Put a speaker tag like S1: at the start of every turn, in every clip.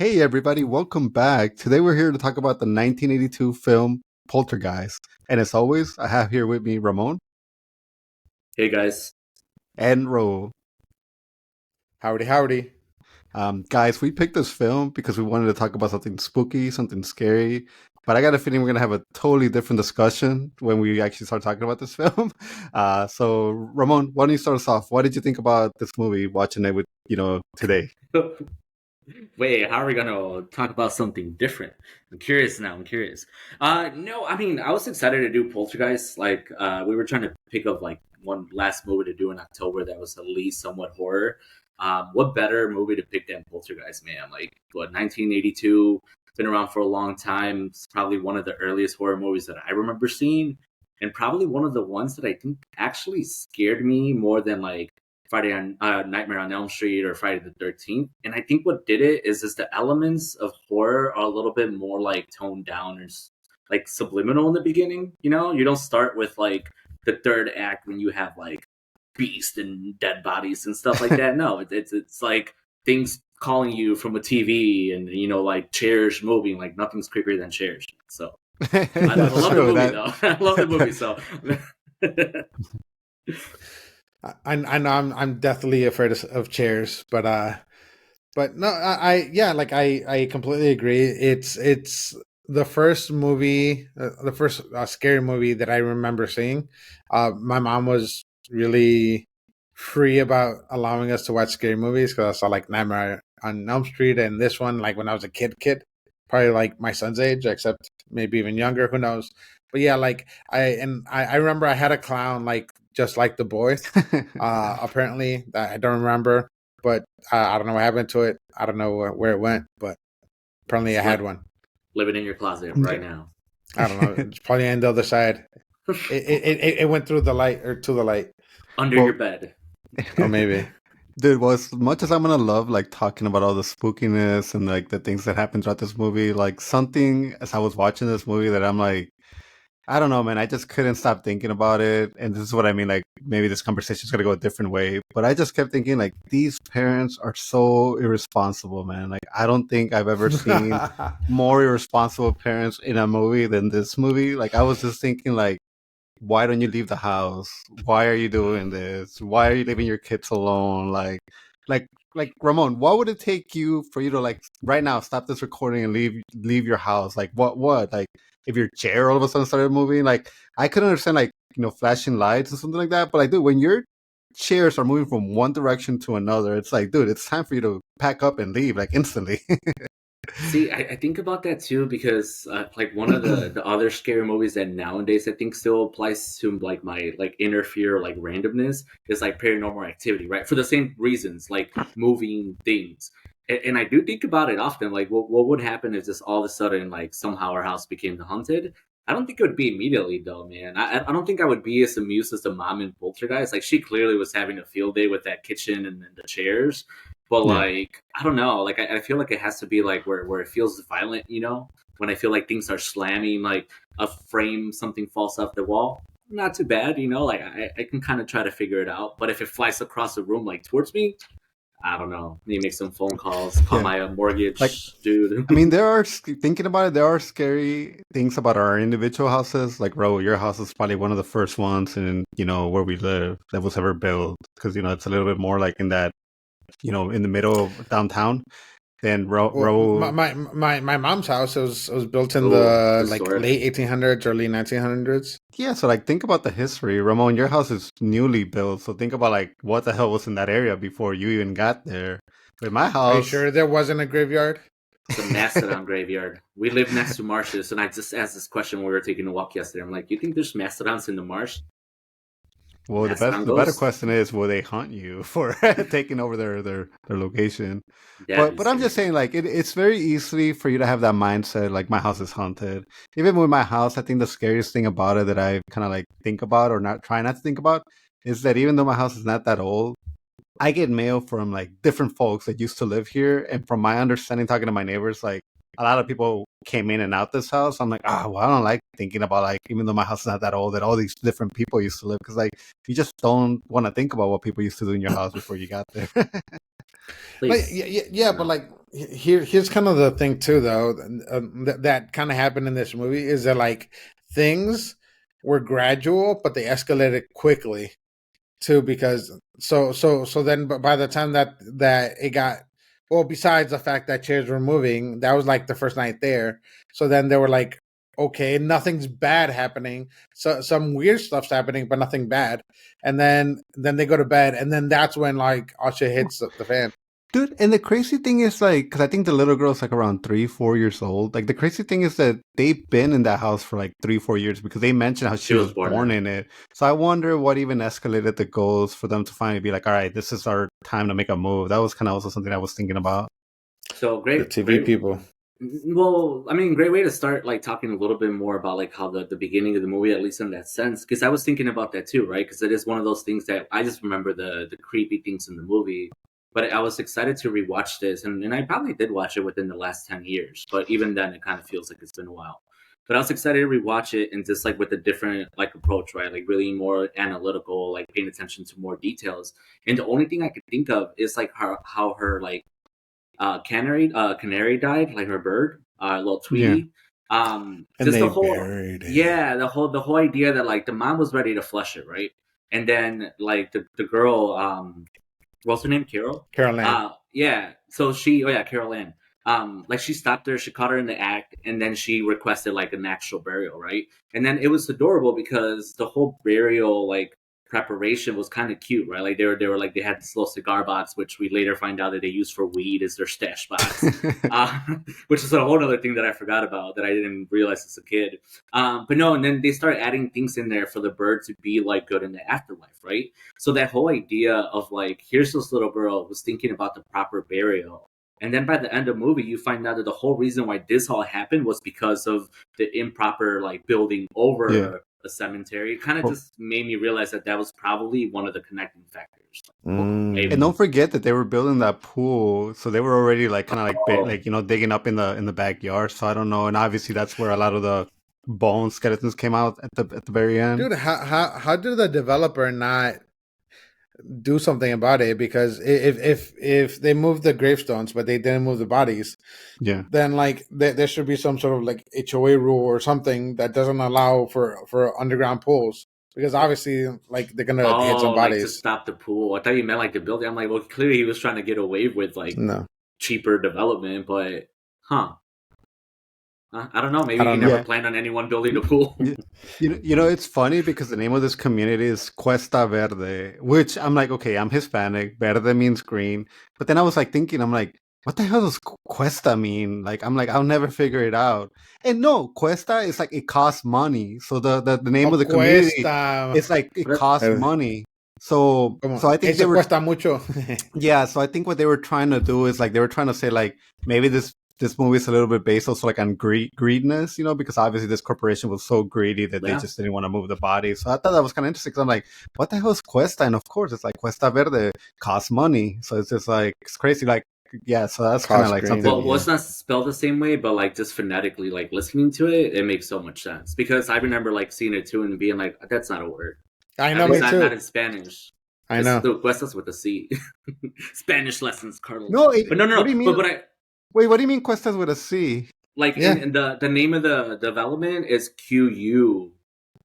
S1: Hey everybody, welcome back. Today we're here to talk about the 1982 film Poltergeist. And as always, I have here with me Ramon
S2: Hey guys.
S1: and Ro.
S3: Howdy, howdy.
S1: Guys, we picked this film because we wanted to talk about something spooky, something scary. But I got a feeling we're going to have a totally different discussion when we actually start talking about this film. So, Ramon, why don't you start us off? What did you think about this movie, watching it with, today?
S2: Wait, how are we gonna talk about something different? I'm curious now. I'm curious. No, I mean, I was excited to do Poltergeist. We were trying to pick up like one last movie to do in October that was at least somewhat horror. What better movie to pick than Poltergeist, man? Like, what, 1982? Been around for a long time. It's probably one of the earliest horror movies that I remember seeing, and probably one of the ones that I think actually scared me more than like Nightmare on Elm Street or Friday the 13th. And I think what did it is the elements of horror are a little bit more like toned down or like subliminal in the beginning. You know, you don't start with like the third act when you have like beast and dead bodies and stuff like that. No, it's like things calling you from a TV and like chairs moving. Like nothing's creepier than chairs. So I love the movie though. I love the movie. So
S3: I know I'm deathly afraid of chairs, but no, I completely agree. It's the first movie, the first scary movie that I remember seeing. My mom was really free about allowing us to watch scary movies because I saw like Nightmare on Elm Street and this one like when I was a kid, probably like my son's age, except maybe even younger. Who knows? But yeah, like I remember I had a clown like just like the boy. Apparently, I don't remember, but I don't know what happened to it. I don't know where it went, but apparently I had one.
S2: living in your closet right now.
S3: I don't know. It's probably on the other side. It went through the light or to the light,
S2: Under
S1: Well-
S2: your bed.
S3: or maybe.
S1: Dude, well, as much as I'm gonna love like talking about all the spookiness and like the things that happen throughout this movie, like something as I was watching this movie that I'm like, I don't know, man, I just couldn't stop thinking about it. And this is what I mean, like maybe this conversation is gonna go a different way, but I just kept thinking like these parents are so irresponsible, man. Like I don't think I've ever seen more irresponsible parents in a movie than this movie. Like I was just thinking like, why don't you leave the house? Why are you doing this? Why are you leaving your kids alone? Like, like Ramon, what would it take you for you to like right now stop this recording and leave your house? Like, what? Like, if your chair all of a sudden started moving, like I could understand like flashing lights and something like that, but like, dude, when your chairs are moving from one direction to another, it's like, dude, it's time for you to pack up and leave like instantly.
S2: See, I think about that too because like one of the other scary movies that nowadays I think still applies to like my like inner fear like randomness is like Paranormal Activity, right? For the same reasons, like moving things. And I do think about it often, like what would happen if just all of a sudden like somehow our house became haunted? I don't think it would be immediately though, man. I don't think I would be as amused as the mom in Poltergeist. Like she clearly was having a field day with that kitchen and the chairs. But
S1: Yeah.
S2: like I don't know, like I feel like it has to be like where it feels violent, you know? When I feel like things are slamming, like a frame, something falls off the wall. Not too bad, you know, like I can kind of try to figure it out. But if it flies across the room like towards me, I don't know. Need to make some phone calls, call
S1: Yeah.
S2: my mortgage
S1: Like,
S2: dude.
S1: I mean, thinking about it, there are scary things about our individual houses. Like, Ro, your house is probably one of the first ones in, where we live that was ever built. Because, it's a little bit more like in that, in the middle of downtown. Then
S3: Well,
S1: Ro,
S3: my mom's house was built in
S2: Oh,
S3: the like
S2: historic.
S3: late 1800s, early 1900s.
S1: yeah, so like think about the history. Ramon, your house is newly built. So think about like what the hell was in that area before you even got there. With my
S3: Are you
S1: house,
S3: sure there wasn't a graveyard?
S2: It's a mastodon graveyard. We live next to marshes, and I just asked this question when we were taking a walk yesterday. I'm like, you think there's mastodons in the marsh?
S1: well,
S2: Mastodon
S1: the better
S2: ghosts?
S1: question is, will they hunt you for taking over their location?
S2: That'd be
S1: But I'm just
S2: scary.
S1: saying, like it's very easy for you to have that mindset, like my house is haunted. Even with my house, I think the scariest thing about it that I kind of like think about or not try not to think about is that even though my house is not that old, I get mail from like different folks that used to live here, and from my understanding, talking to my neighbors, like a lot of people came in and out this house. I'm like, well, I don't like thinking about like even though my house is not that old, that all these different people used to live because like you just don't want to think about what people used to do in your house before you got there.
S3: Like
S2: Please.
S3: yeah, but
S2: No.
S3: like here's kind of the thing too, though, that kind of happened in this movie is that like things were gradual, but they escalated quickly too, because so then by the time that it got, well, besides the fact that chairs were moving, that was like the first night there. So then they were like, okay, nothing's bad happening. So some weird stuff's happening, but nothing bad. And then they go to bed, and then that's when like all shit hits the fan.
S1: Dude, and the crazy thing is like, because I think the little girl's like around 3, 4 years old. Like the crazy thing is that they've been in that house for like 3, 4 years because they mentioned how she was born in it. So I wonder what even escalated the goals for them to finally be like, all right, this is our time to make a move. That was kind of also something I was thinking about.
S2: So great,
S3: The TV
S2: great
S3: people.
S2: Well, I mean, great way to start, like talking a little bit more about like how the beginning of the movie, at least in that sense, because I was thinking about that too, right? Because it is one of those things that I just remember the creepy things in the movie. But I was excited to rewatch this, and I probably did watch it within the last 10 years. But even then, it kind of feels like it's been a while. But I was excited to rewatch it and just like with a different like approach, right? Like really more analytical, like paying attention to more details. And the only thing I could think of is like how her like canary died, like her bird, little Tweety.
S3: And
S2: just
S3: they
S2: the whole
S3: buried it.
S2: yeah, the whole idea that like the mom was ready to flush it, right? And then like the girl, what's her name? Carol.
S3: Carol Ann.
S2: Yeah. So Carol Ann. Like she stopped her, she caught her in the act, and then she requested like an actual burial, right? And then it was adorable because the whole burial like preparation was kind of cute, right? Like they were like they had this little cigar box, which we later find out that they use for weed as their stash box, which is a whole other thing that I forgot about that I didn't realize as a kid. But no, and then they start adding things in there for the bird to be like good in the afterlife, right? So that whole idea of like, here's this little girl was thinking about the proper burial. And then by the end of the movie, you find out that the whole reason why this all happened was because of the improper like building over a cemetery. It kind of just made me realize that was probably one of the connecting factors.
S1: And don't forget that they were building that pool, so they were already like kind of like digging up in the backyard. So I don't know, and obviously that's where a lot of the bone skeletons came out at the very end.
S3: Dude, how did the developer not do something about it? Because if they moved the gravestones but they didn't move the bodies, then like there should be some sort of like HOA rule or something that doesn't allow for underground pools, because obviously like they're gonna hit some bodies.
S2: Like to stop the pool. I thought you meant like the building. I'm like, well, clearly he was trying to get away with like cheaper development, but I don't know. Maybe he never planned on anyone building a pool.
S1: You know, it's funny because the name of this community is Cuesta Verde, which I'm like, okay, I'm Hispanic. Verde means green. But then I was like thinking, I'm like, what the hell does Cuesta mean? Like, I'm like, I'll never figure it out. And no, Cuesta is like, it costs money. So the name of the community is like, it costs money. So I think they were
S3: cuesta mucho.
S1: Yeah, so I think what they were trying to do is like, they were trying to say like, maybe this movie is a little bit based also like on greediness, you know, because obviously this corporation was so greedy that they just didn't want to move the body. So I thought that was kind of interesting because I'm like, what the hell is Cuesta? And of course, it's like Cuesta Verde costs money. So it's just like, it's crazy. Like, yeah, so that's kind of like something.
S2: Well, it's not spelled the same way, but like just phonetically, like listening to it, it makes so much sense. Because I remember like seeing it too and being like, that's not a word.
S3: I know, me too.
S2: Not in Spanish.
S3: I know.
S2: Cuesta's with a C. Spanish lessons, Carlos.
S1: No,
S2: but no.
S1: What do you mean?
S2: But
S1: wait, what do you mean Cuestas with a C?
S2: Like in the name of the development is QU.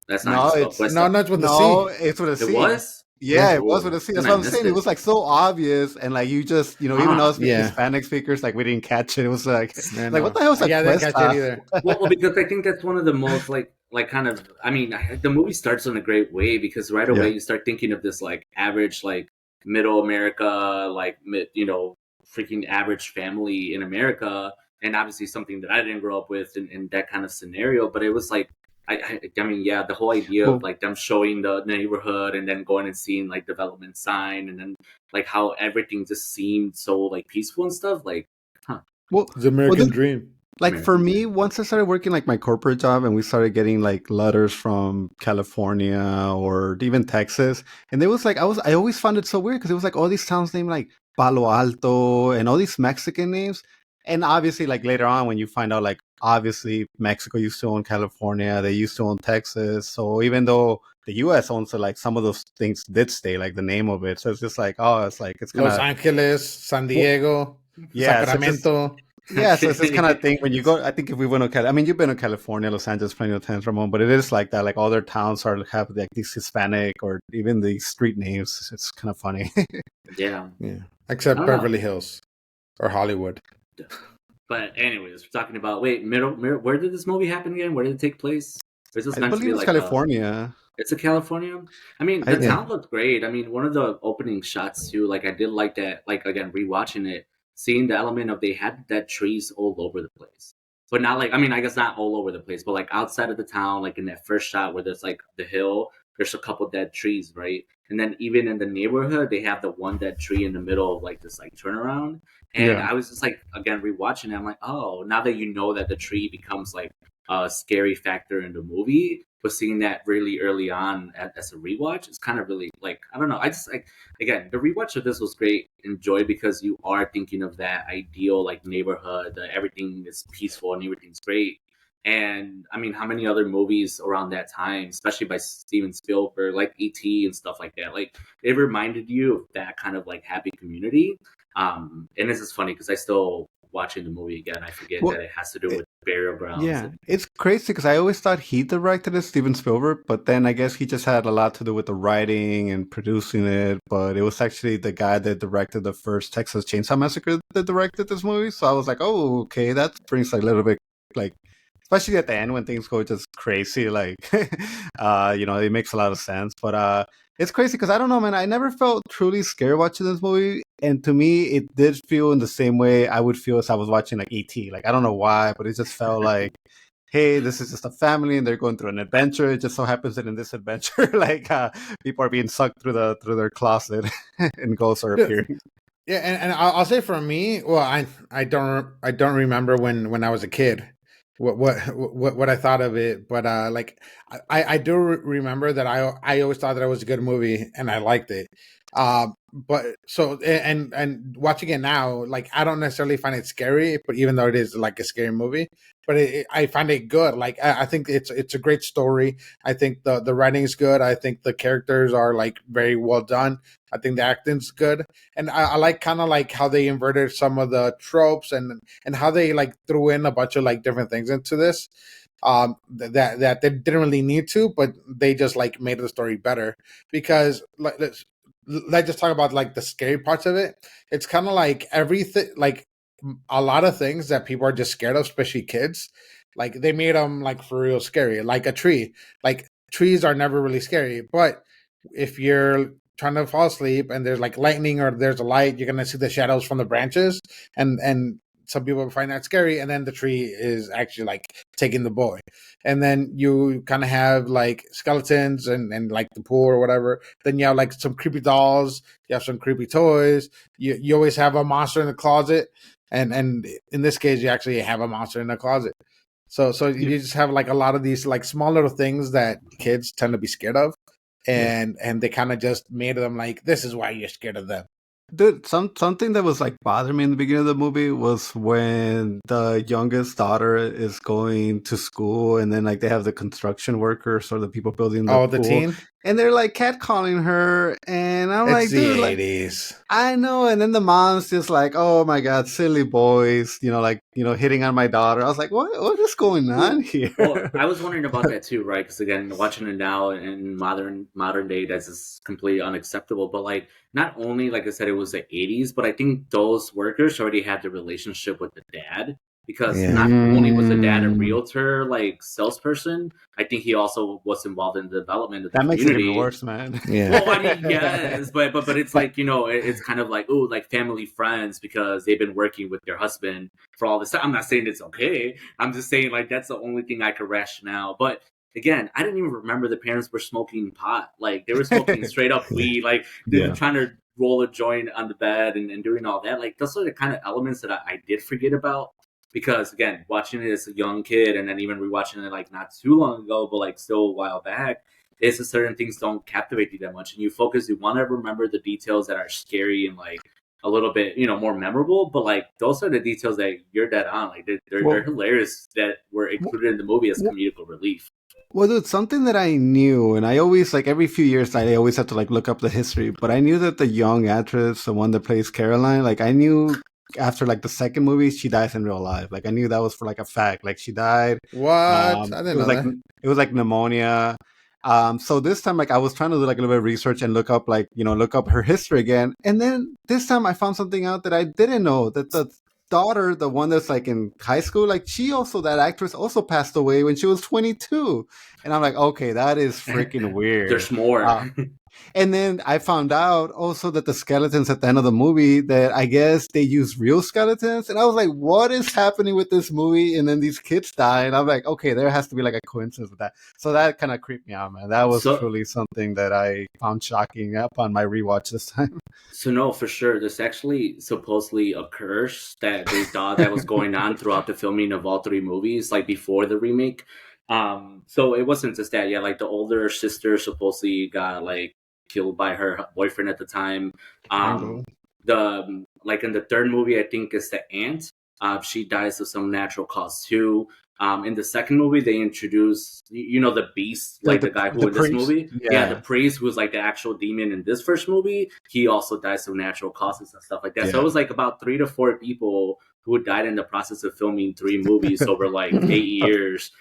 S2: That's not
S3: it's with the
S1: C. It's with a C.
S2: It was?
S1: Yeah, it was with a C. That's what I'm saying. It was like so obvious, and like you just, you know, even us Hispanic speakers, like we didn't catch it. It was like what the hell is that?
S3: I didn't catch it either.
S2: well, because I think that's one of the most like kind of. I mean, the movie starts in a great way because right away you start thinking of this like average like middle America, like freaking average family in America, and obviously something that I didn't grow up with in that kind of scenario. But it was like. I mean, the whole idea of like them showing the neighborhood and then going and seeing like development sign and then like how everything just seemed so like peaceful and stuff. Like,
S1: well,
S3: the American dream.
S1: Like for me, once I started working like my corporate job and we started getting like letters from California or even Texas, and it was like I always found it so weird because it was like all these towns named like Palo Alto and all these Mexican names. And obviously, like later on, when you find out, like obviously Mexico used to own California, they used to own Texas. So even though the U.S. owns it, like some of those things did stay, like the name of it. So it's just like, it's kind of
S3: Los Angeles, San Diego.
S1: Yeah, so just
S3: Sacramento.
S1: yeah, so it's this kind of thing when you go. I think if we went to I mean, you've been to California, Los Angeles, plenty of times, Ramon, but it is like that. Like all their towns are have like these Hispanic or even the street names. It's kind of funny.
S2: Yeah.
S3: Yeah.
S2: I
S3: Except
S2: don't know.
S3: Beverly Hills or Hollywood.
S2: But anyways, we're talking about where did this movie happen again? Where did it take place? Or is this
S1: I
S2: meant to
S1: believe
S2: be
S1: it's
S2: like
S1: California.
S2: it's a California? I mean,
S1: I
S2: the
S3: Yeah.
S2: town looked great. I mean, one of the opening shots too, like I did like that, like again, rewatching it, seeing the element of they had that trees all over the place. But not like I mean, I guess not all over the place, but like outside of the town, like in that first shot where there's like the hill, there's a couple dead trees, right? And then even in the neighborhood, they have the one dead tree in the middle of like this like turnaround. And
S1: Yeah.
S2: I was just like again rewatching it, I'm like, oh, now that you know that the tree becomes like a scary factor in the movie, but seeing that really early on as a rewatch is kind of really like I don't know. I just like again the rewatch of this was great, enjoy because you are thinking of that ideal like neighborhood, everything is peaceful and everything's great. And I mean, how many other movies around that time, especially by Steven Spielberg, like E.T. and stuff like that, like it reminded you of that kind of like happy community. And this is funny because I still watching the movie again, I forget
S1: Well,
S2: that it has to do with burial grounds.
S1: yeah, it's crazy because I always thought he directed it, Steven Spielberg, but then I guess he just had a lot to do with the writing and producing it. But it was actually the guy that directed the first Texas Chainsaw Massacre that directed this movie. So I was like, oh, okay, that brings like a little bit like, especially at the end when things go just crazy, like, it makes a lot of sense. But it's crazy because I don't know, man. I never felt truly scared watching this movie, and to me, it did feel in the same way I would feel as I was watching like ET. Like I don't know why, but it just felt like, hey, this is just a family and they're going through an adventure. It just so happens that in this adventure, like people are being sucked through their closet and ghosts are appearing.
S3: Yeah, and I'll say for me, well, I don't remember when I was a kid what I thought of it, but like I do remember that I always thought that it was a good movie and I liked it. But so and watching it now, like I don't necessarily find it scary, but even though it is like a scary movie, but I find it good. Like I think it's a great story. I think the writing is good. I think the characters are like very well done. I think the acting's good, and I like kind of like how they inverted some of the tropes and how they like threw in a bunch of like different things into this. That they didn't really need to, but they just like made the story better because like let's just talk about like the scary parts of it. It's kind of like everything, like a lot of things that people are just scared of, especially kids. Like they made them like for real scary, like a tree. Like trees are never really scary, but if you're trying to fall asleep and there's like lightning or there's a light, you're gonna see the shadows from the branches, and some people find that scary. And then the tree is actually like taking the boy, and then you kind of have like skeletons and like the pool or whatever. Then you have like some creepy dolls, you have some creepy toys. You always have a monster in the closet, and in this case, you actually have a monster in the closet. So you just have like a lot of these like small little things that kids tend to be scared of, and they kind of just made them like this is why you're scared of them.
S1: Dude, something that was like bothering me in the beginning of the movie was when the youngest daughter is going to school and then like they have the construction workers or the people building the
S3: Oh, the
S1: pool
S3: teen.
S1: and they're like catcalling her and I'm
S3: It's
S1: like,
S3: the
S1: dude, like
S3: 80s.
S1: I know, and then the mom's just like, "Oh my god, silly boys," hitting on my daughter. I was like, what is going on here?"
S2: Well, I was wondering about that too, right? Because again, watching it now in modern day, that's just completely unacceptable. But like, not only like I said, it was the '80s, but I think those workers already had the relationship with the dad. Because
S3: Yeah.
S2: not only was the dad a
S1: Mm.
S2: realtor, like salesperson, I think he also was involved in the development of the
S1: That makes it
S2: community.
S1: even worse, man.
S3: Yeah.
S2: Well, I mean, yes, but it's like it's kind of like like family friends because they've been working with their husband for all this time. I'm not saying it's okay. I'm just saying like that's the only thing I could rationale. But again, I didn't even remember the parents were smoking pot. Like they were smoking straight up weed. Like they were
S1: Yeah.
S2: trying to roll a joint on the bed and doing all that. Like those are the kind of elements that I did forget about. Because again, watching it as a young kid and then even rewatching it like not too long ago, but like still a while back, is that certain things don't captivate you that much, and you want to remember the details that are scary and like a little bit more memorable. But like those are the details that you're dead on. Like they're hilarious that were included in the movie as comedic relief.
S1: Well, dude, something that I knew, and I always, like, every few years, I always have to, like, look up the history, but I knew that the young actress, the one that plays Caroline, like, I knew after like the second movie, she dies in real life. Like I knew that was for like a fact. Like she died.
S3: What? I didn't know that.
S1: It was like pneumonia. So this time, like I was trying to do like a little bit of research and look up look up her history again. And then this time I found something out that I didn't know, that the daughter, the one that's like in high school, like that actress also passed away when she was 22. And I'm like, okay, that is freaking weird.
S2: There's more.
S1: And then I found out also that the skeletons at the end of the movie, that I guess they use real skeletons. And I was like, what is happening with this movie? And then these kids die. And I'm like, okay, there has to be like a coincidence with that. So that kind of creeped me out, man. That was truly something that I found shocking upon my rewatch this time.
S2: So no, for sure. There's actually supposedly a curse that they thought that was going on throughout the filming of all three movies, like before the remake. So it wasn't just that. Yeah, like the older sister supposedly got like killed by her boyfriend at the time. Like in the third movie, I think it's the aunt. She dies of some natural cause too. In the second movie, they introduce, the beast, like the guy who in this movie, the priest, who's like the actual demon in this first movie. He also dies of natural causes and stuff like that. Yeah. So it was like about 3 to 4 people who died in the process of filming 3 movies over like 8 years.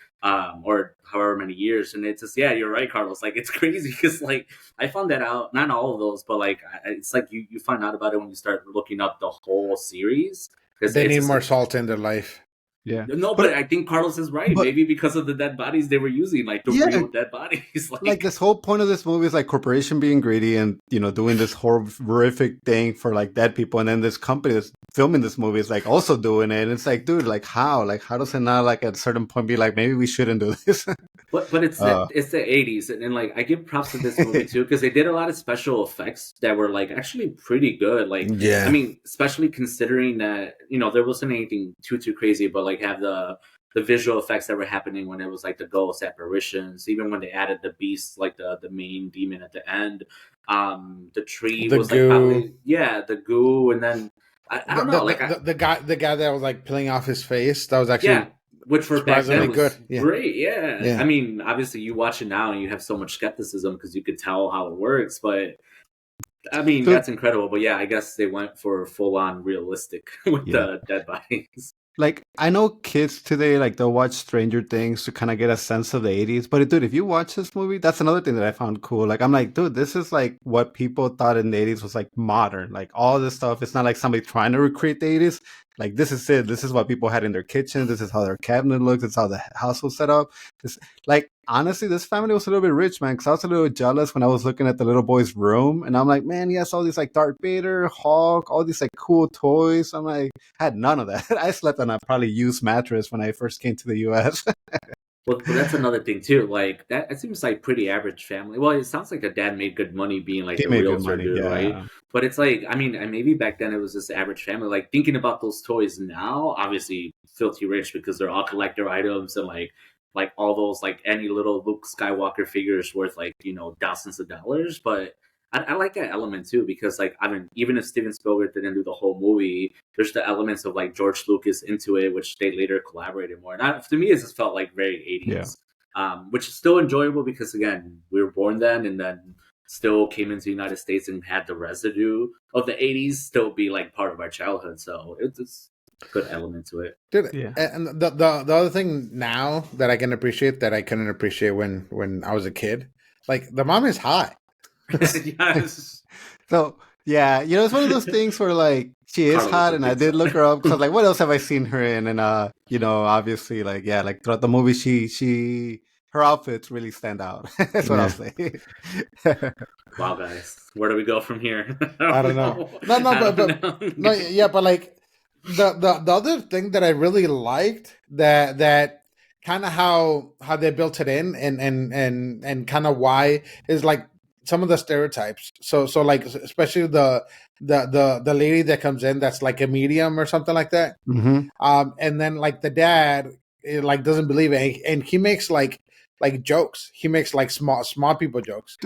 S2: Or however many years. And it's just, you're right, Carlos. Like, it's crazy because, like, I found that out, not all of those, but, like, it's like you find out about it when you start looking up the whole series.
S3: They need more salt in their life.
S2: Yeah. No, but I think Carlos is right. Maybe because of the dead bodies they were using, like the real dead bodies.
S1: Like this whole point of this movie is like corporation being greedy and, doing this horrific thing for like dead people. And then this company that's filming this movie is like also doing it. And it's like, dude, like how? Like how does it not like at a certain point be like, maybe we shouldn't do this?
S2: But it's the 80s. And like I give props to this movie too, because they did a lot of special effects that were like actually pretty good. Like, I mean, especially considering that, there wasn't anything too crazy, but like have the visual effects that were happening when it was like the ghost apparitions, even when they added the beast, like the main demon at the end. The tree was goo. Like probably the goo, and then I don't know,
S3: the guy that was like peeling off his face, that was actually
S2: which for back then was
S3: good.
S2: Great. Yeah. I mean, obviously you watch it now and you have so much skepticism because you could tell how it works, but I mean, that's incredible. But I guess they went for full on realistic with the dead bodies.
S1: Like, I know kids today, like, they'll watch Stranger Things to kind of get a sense of the 80s. But, dude, if you watch this movie, that's another thing that I found cool. Like, I'm like, dude, this is, like, what people thought in the 80s was, like, modern. Like, all this stuff, it's not like somebody trying to recreate the 80s. Like, this is it. This is what people had in their kitchen. This is how their cabinet looks. This is how the house was set up. Like, honestly, this family was a little bit rich, man, because I was a little jealous when I was looking at the little boy's room. And I'm like, man, he has all these, like, Darth Vader, Hulk, all these, like, cool toys. I'm like, I had none of that. I slept on a probably used mattress when I first came to the U.S.
S2: Well, that's another thing too. Like that, it seems like pretty average family. Well, it sounds like a dad made good money being like a realtor, right? But it's like, I mean, and maybe back then it was this average family. Like thinking about those toys now, obviously filthy rich because they're all collector items and like all those like any little Luke Skywalker figures worth like thousands of dollars. But I like that element too because like I mean, even if Steven Spielberg didn't do the whole movie, there's the elements of like George Lucas into it, which they later collaborated more. And to me, it just felt like very 80s, which is still enjoyable because again, we were born then, and then still came into the United States and had the residue of the 80s still be like part of our childhood. So it's a good element to it.
S3: Dude, and the other thing now that I can appreciate that I couldn't appreciate when I was a kid, like the mom is hot.
S2: Yes.
S1: So it's one of those things where like she is hot, and I did look her up because like what else have I seen her in? And obviously like like throughout the movie she her outfits really stand out. That's what I'll say.
S2: Wow, guys, where do we go from here?
S3: I don't know. But like the other thing that I really liked that kind of how they built it in and kind of why is like some of the stereotypes. So like especially the lady that comes in that's like a medium or something like that.
S1: Mm-hmm.
S3: And then like the dad like doesn't believe it, and he makes like jokes. He makes like small people jokes.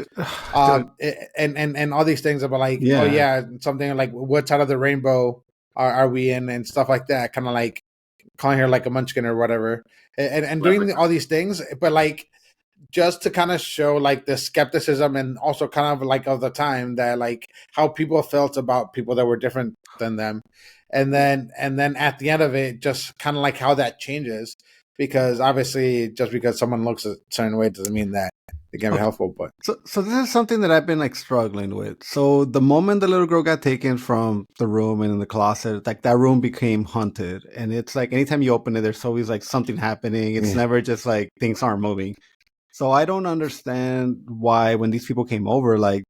S3: And all these things about like something like what side of the rainbow are we in and stuff like that. Kind of like calling her like a munchkin or whatever, and doing all these things, but like just to kind of show like the skepticism and also kind of like of the time that like how people felt about people that were different than them. And then at the end of it, just kind of like how that changes, because obviously just because someone looks a certain way doesn't mean that it can be helpful. But
S1: So this is something that I've been like struggling with. So the moment the little girl got taken from the room and in the closet, like that room became haunted. And it's like anytime you open it, there's always like something happening. It's never just like things aren't moving. So I don't understand why when these people came over, like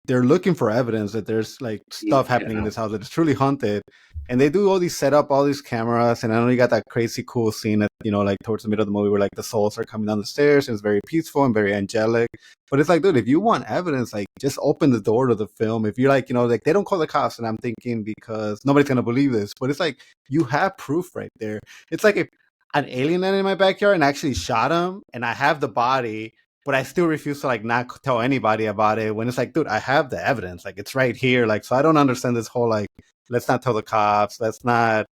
S1: they're looking for evidence that there's like stuff happening in this house that is truly haunted. And they do all these set up all these cameras, and I know you got that crazy cool scene at, you know, like towards the middle of the movie where like the souls are coming down the stairs and it's very peaceful and very angelic. But it's like, dude, if you want evidence, like just open the door to the film. If you're like, you know, like they don't call the cops, and I'm thinking because nobody's gonna believe this, but it's like you have proof right there. It's like if an alien landed in my backyard and actually shot him, and I have the body, but I still refuse to like not tell anybody about it when it's like, dude, I have the evidence, like it's right here. Like, so I don't understand this whole like, let's not tell the cops, let's not,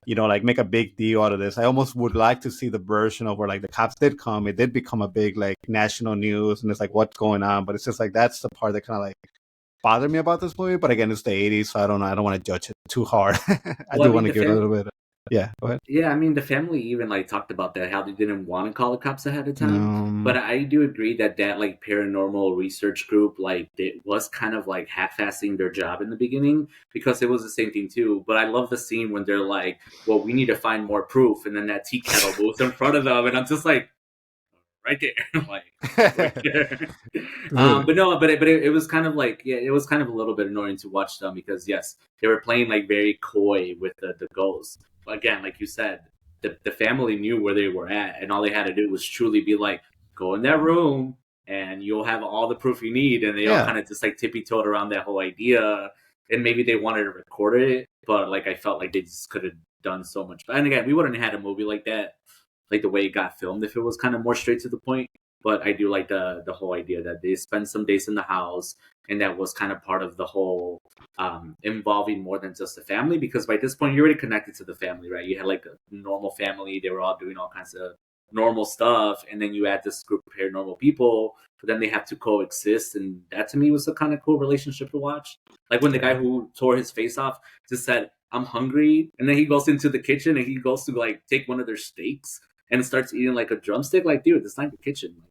S1: you know, like make a big deal out of this. I almost would like to see the version of where like the cops did come, it did become a big like national news, and it's like what's going on. But it's just like that's the part that kind of like bothered me about this movie. But again, it's the 80s, so I don't know, I don't want to judge it too hard. I do want to give it a little bit. Yeah, go ahead.
S2: Yeah, I mean, the family even like talked about that, how they didn't want to call the cops ahead of time. But I do agree that like paranormal research group, like it was kind of like half-assing their job in the beginning, because it was the same thing too. But I love the scene when they're like, well, we need to find more proof. And then that tea kettle moves in front of them. And I'm just like, right there, like right there. But no, but it was kind of like, yeah, it was kind of a little bit annoying to watch them, because yes, they were playing like very coy with the ghosts. But again, like you said, the family knew where they were at, and all they had to do was truly be like, go in that room and you'll have all the proof you need. And they all kind of just like tippy-toed around that whole idea, and maybe they wanted to record it, but like I felt like they just could have done so much. And again, we wouldn't have had a movie like that, like the way it got filmed, if it was kind of more straight to the point. But I do like the whole idea that they spend some days in the house, and that was kind of part of the whole involving more than just the family, because by this point you're already connected to the family, right? You had like a normal family, they were all doing all kinds of normal stuff, and then you add this group of paranormal people, but then they have to coexist, and that to me was a kind of cool relationship to watch. Like when the guy who tore his face off just said, I'm hungry, and then he goes into the kitchen and he goes to like take one of their steaks and starts eating like a drumstick. Like, dude, it's not the kitchen.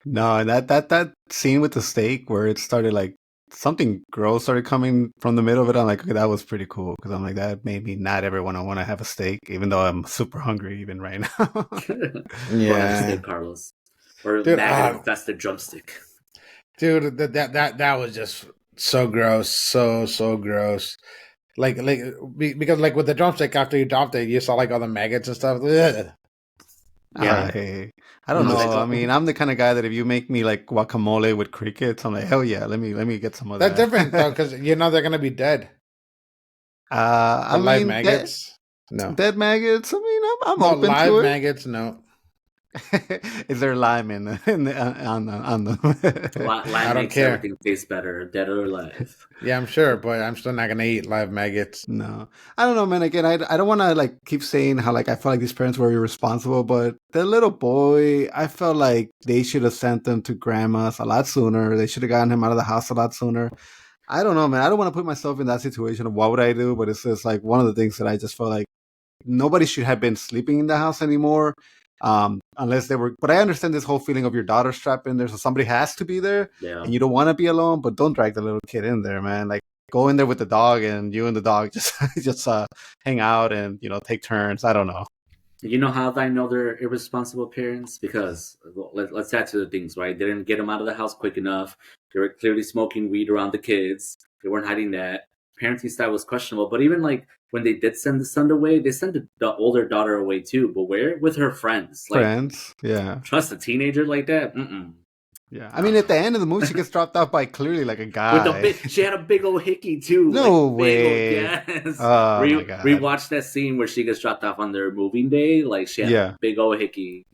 S1: No, that scene with the steak where it started like something gross started coming from the middle of it. I'm like, okay, that was pretty cool, because I'm like, that made me not ever want to have a steak, even though I'm super hungry even right now.
S3: yeah,
S2: steak, Carlos, or maggot infested drumstick.
S3: Dude, that was just so gross, so gross. Like because like with the drumstick, after you dropped it, you saw like all the maggots and stuff. Ugh.
S1: Yeah, I don't know. I mean, I'm the kind of guy that if you make me like guacamole with crickets, I'm like, hell yeah, let me get some of that.
S3: That's different though, because you know they're gonna be dead.
S1: I
S3: live
S1: mean,
S3: maggots. No,
S1: dead maggots. I mean, I'm
S3: no,
S1: open
S3: live
S1: to it.
S3: maggots. No.
S1: Is there lime on them?
S2: Lime makes everything taste better, dead or alive.
S3: Yeah, I'm sure, but I'm still not gonna eat live maggots.
S1: No, I don't know, man. Again, I don't want to like keep saying how like I felt like these parents were irresponsible, but the little boy, I felt like they should have sent him to grandma's a lot sooner. They should have gotten him out of the house a lot sooner. I don't know, man. I don't want to put myself in that situation of what would I do, but it's just like one of the things that I just felt like nobody should have been sleeping in the house anymore. Unless they were, but I understand this whole feeling of your daughter strapped in there, so somebody has to be there, and you don't want to be alone, but don't drag the little kid in there, man. Like, go in there with the dog, and you and the dog just hang out and, you know, take turns. I don't know.
S2: You know how I know they're irresponsible parents? Because let's add to the things, right? They didn't get them out of the house quick enough. They were clearly smoking weed around the kids. They weren't hiding that. Parenting style was questionable. But even like when they did send the son away, they sent the older daughter away too. But where? With her friends. Like,
S1: friends, yeah.
S2: Trust a teenager like that? Mm-mm.
S1: Yeah, I mean, at the end of the movie, she gets dropped off by clearly like a guy.
S2: She had a big old hickey too.
S1: No way.
S2: Yes.
S1: Oh my God.
S2: Rewatch that scene where she gets dropped off on their moving day. Like she had a big old hickey.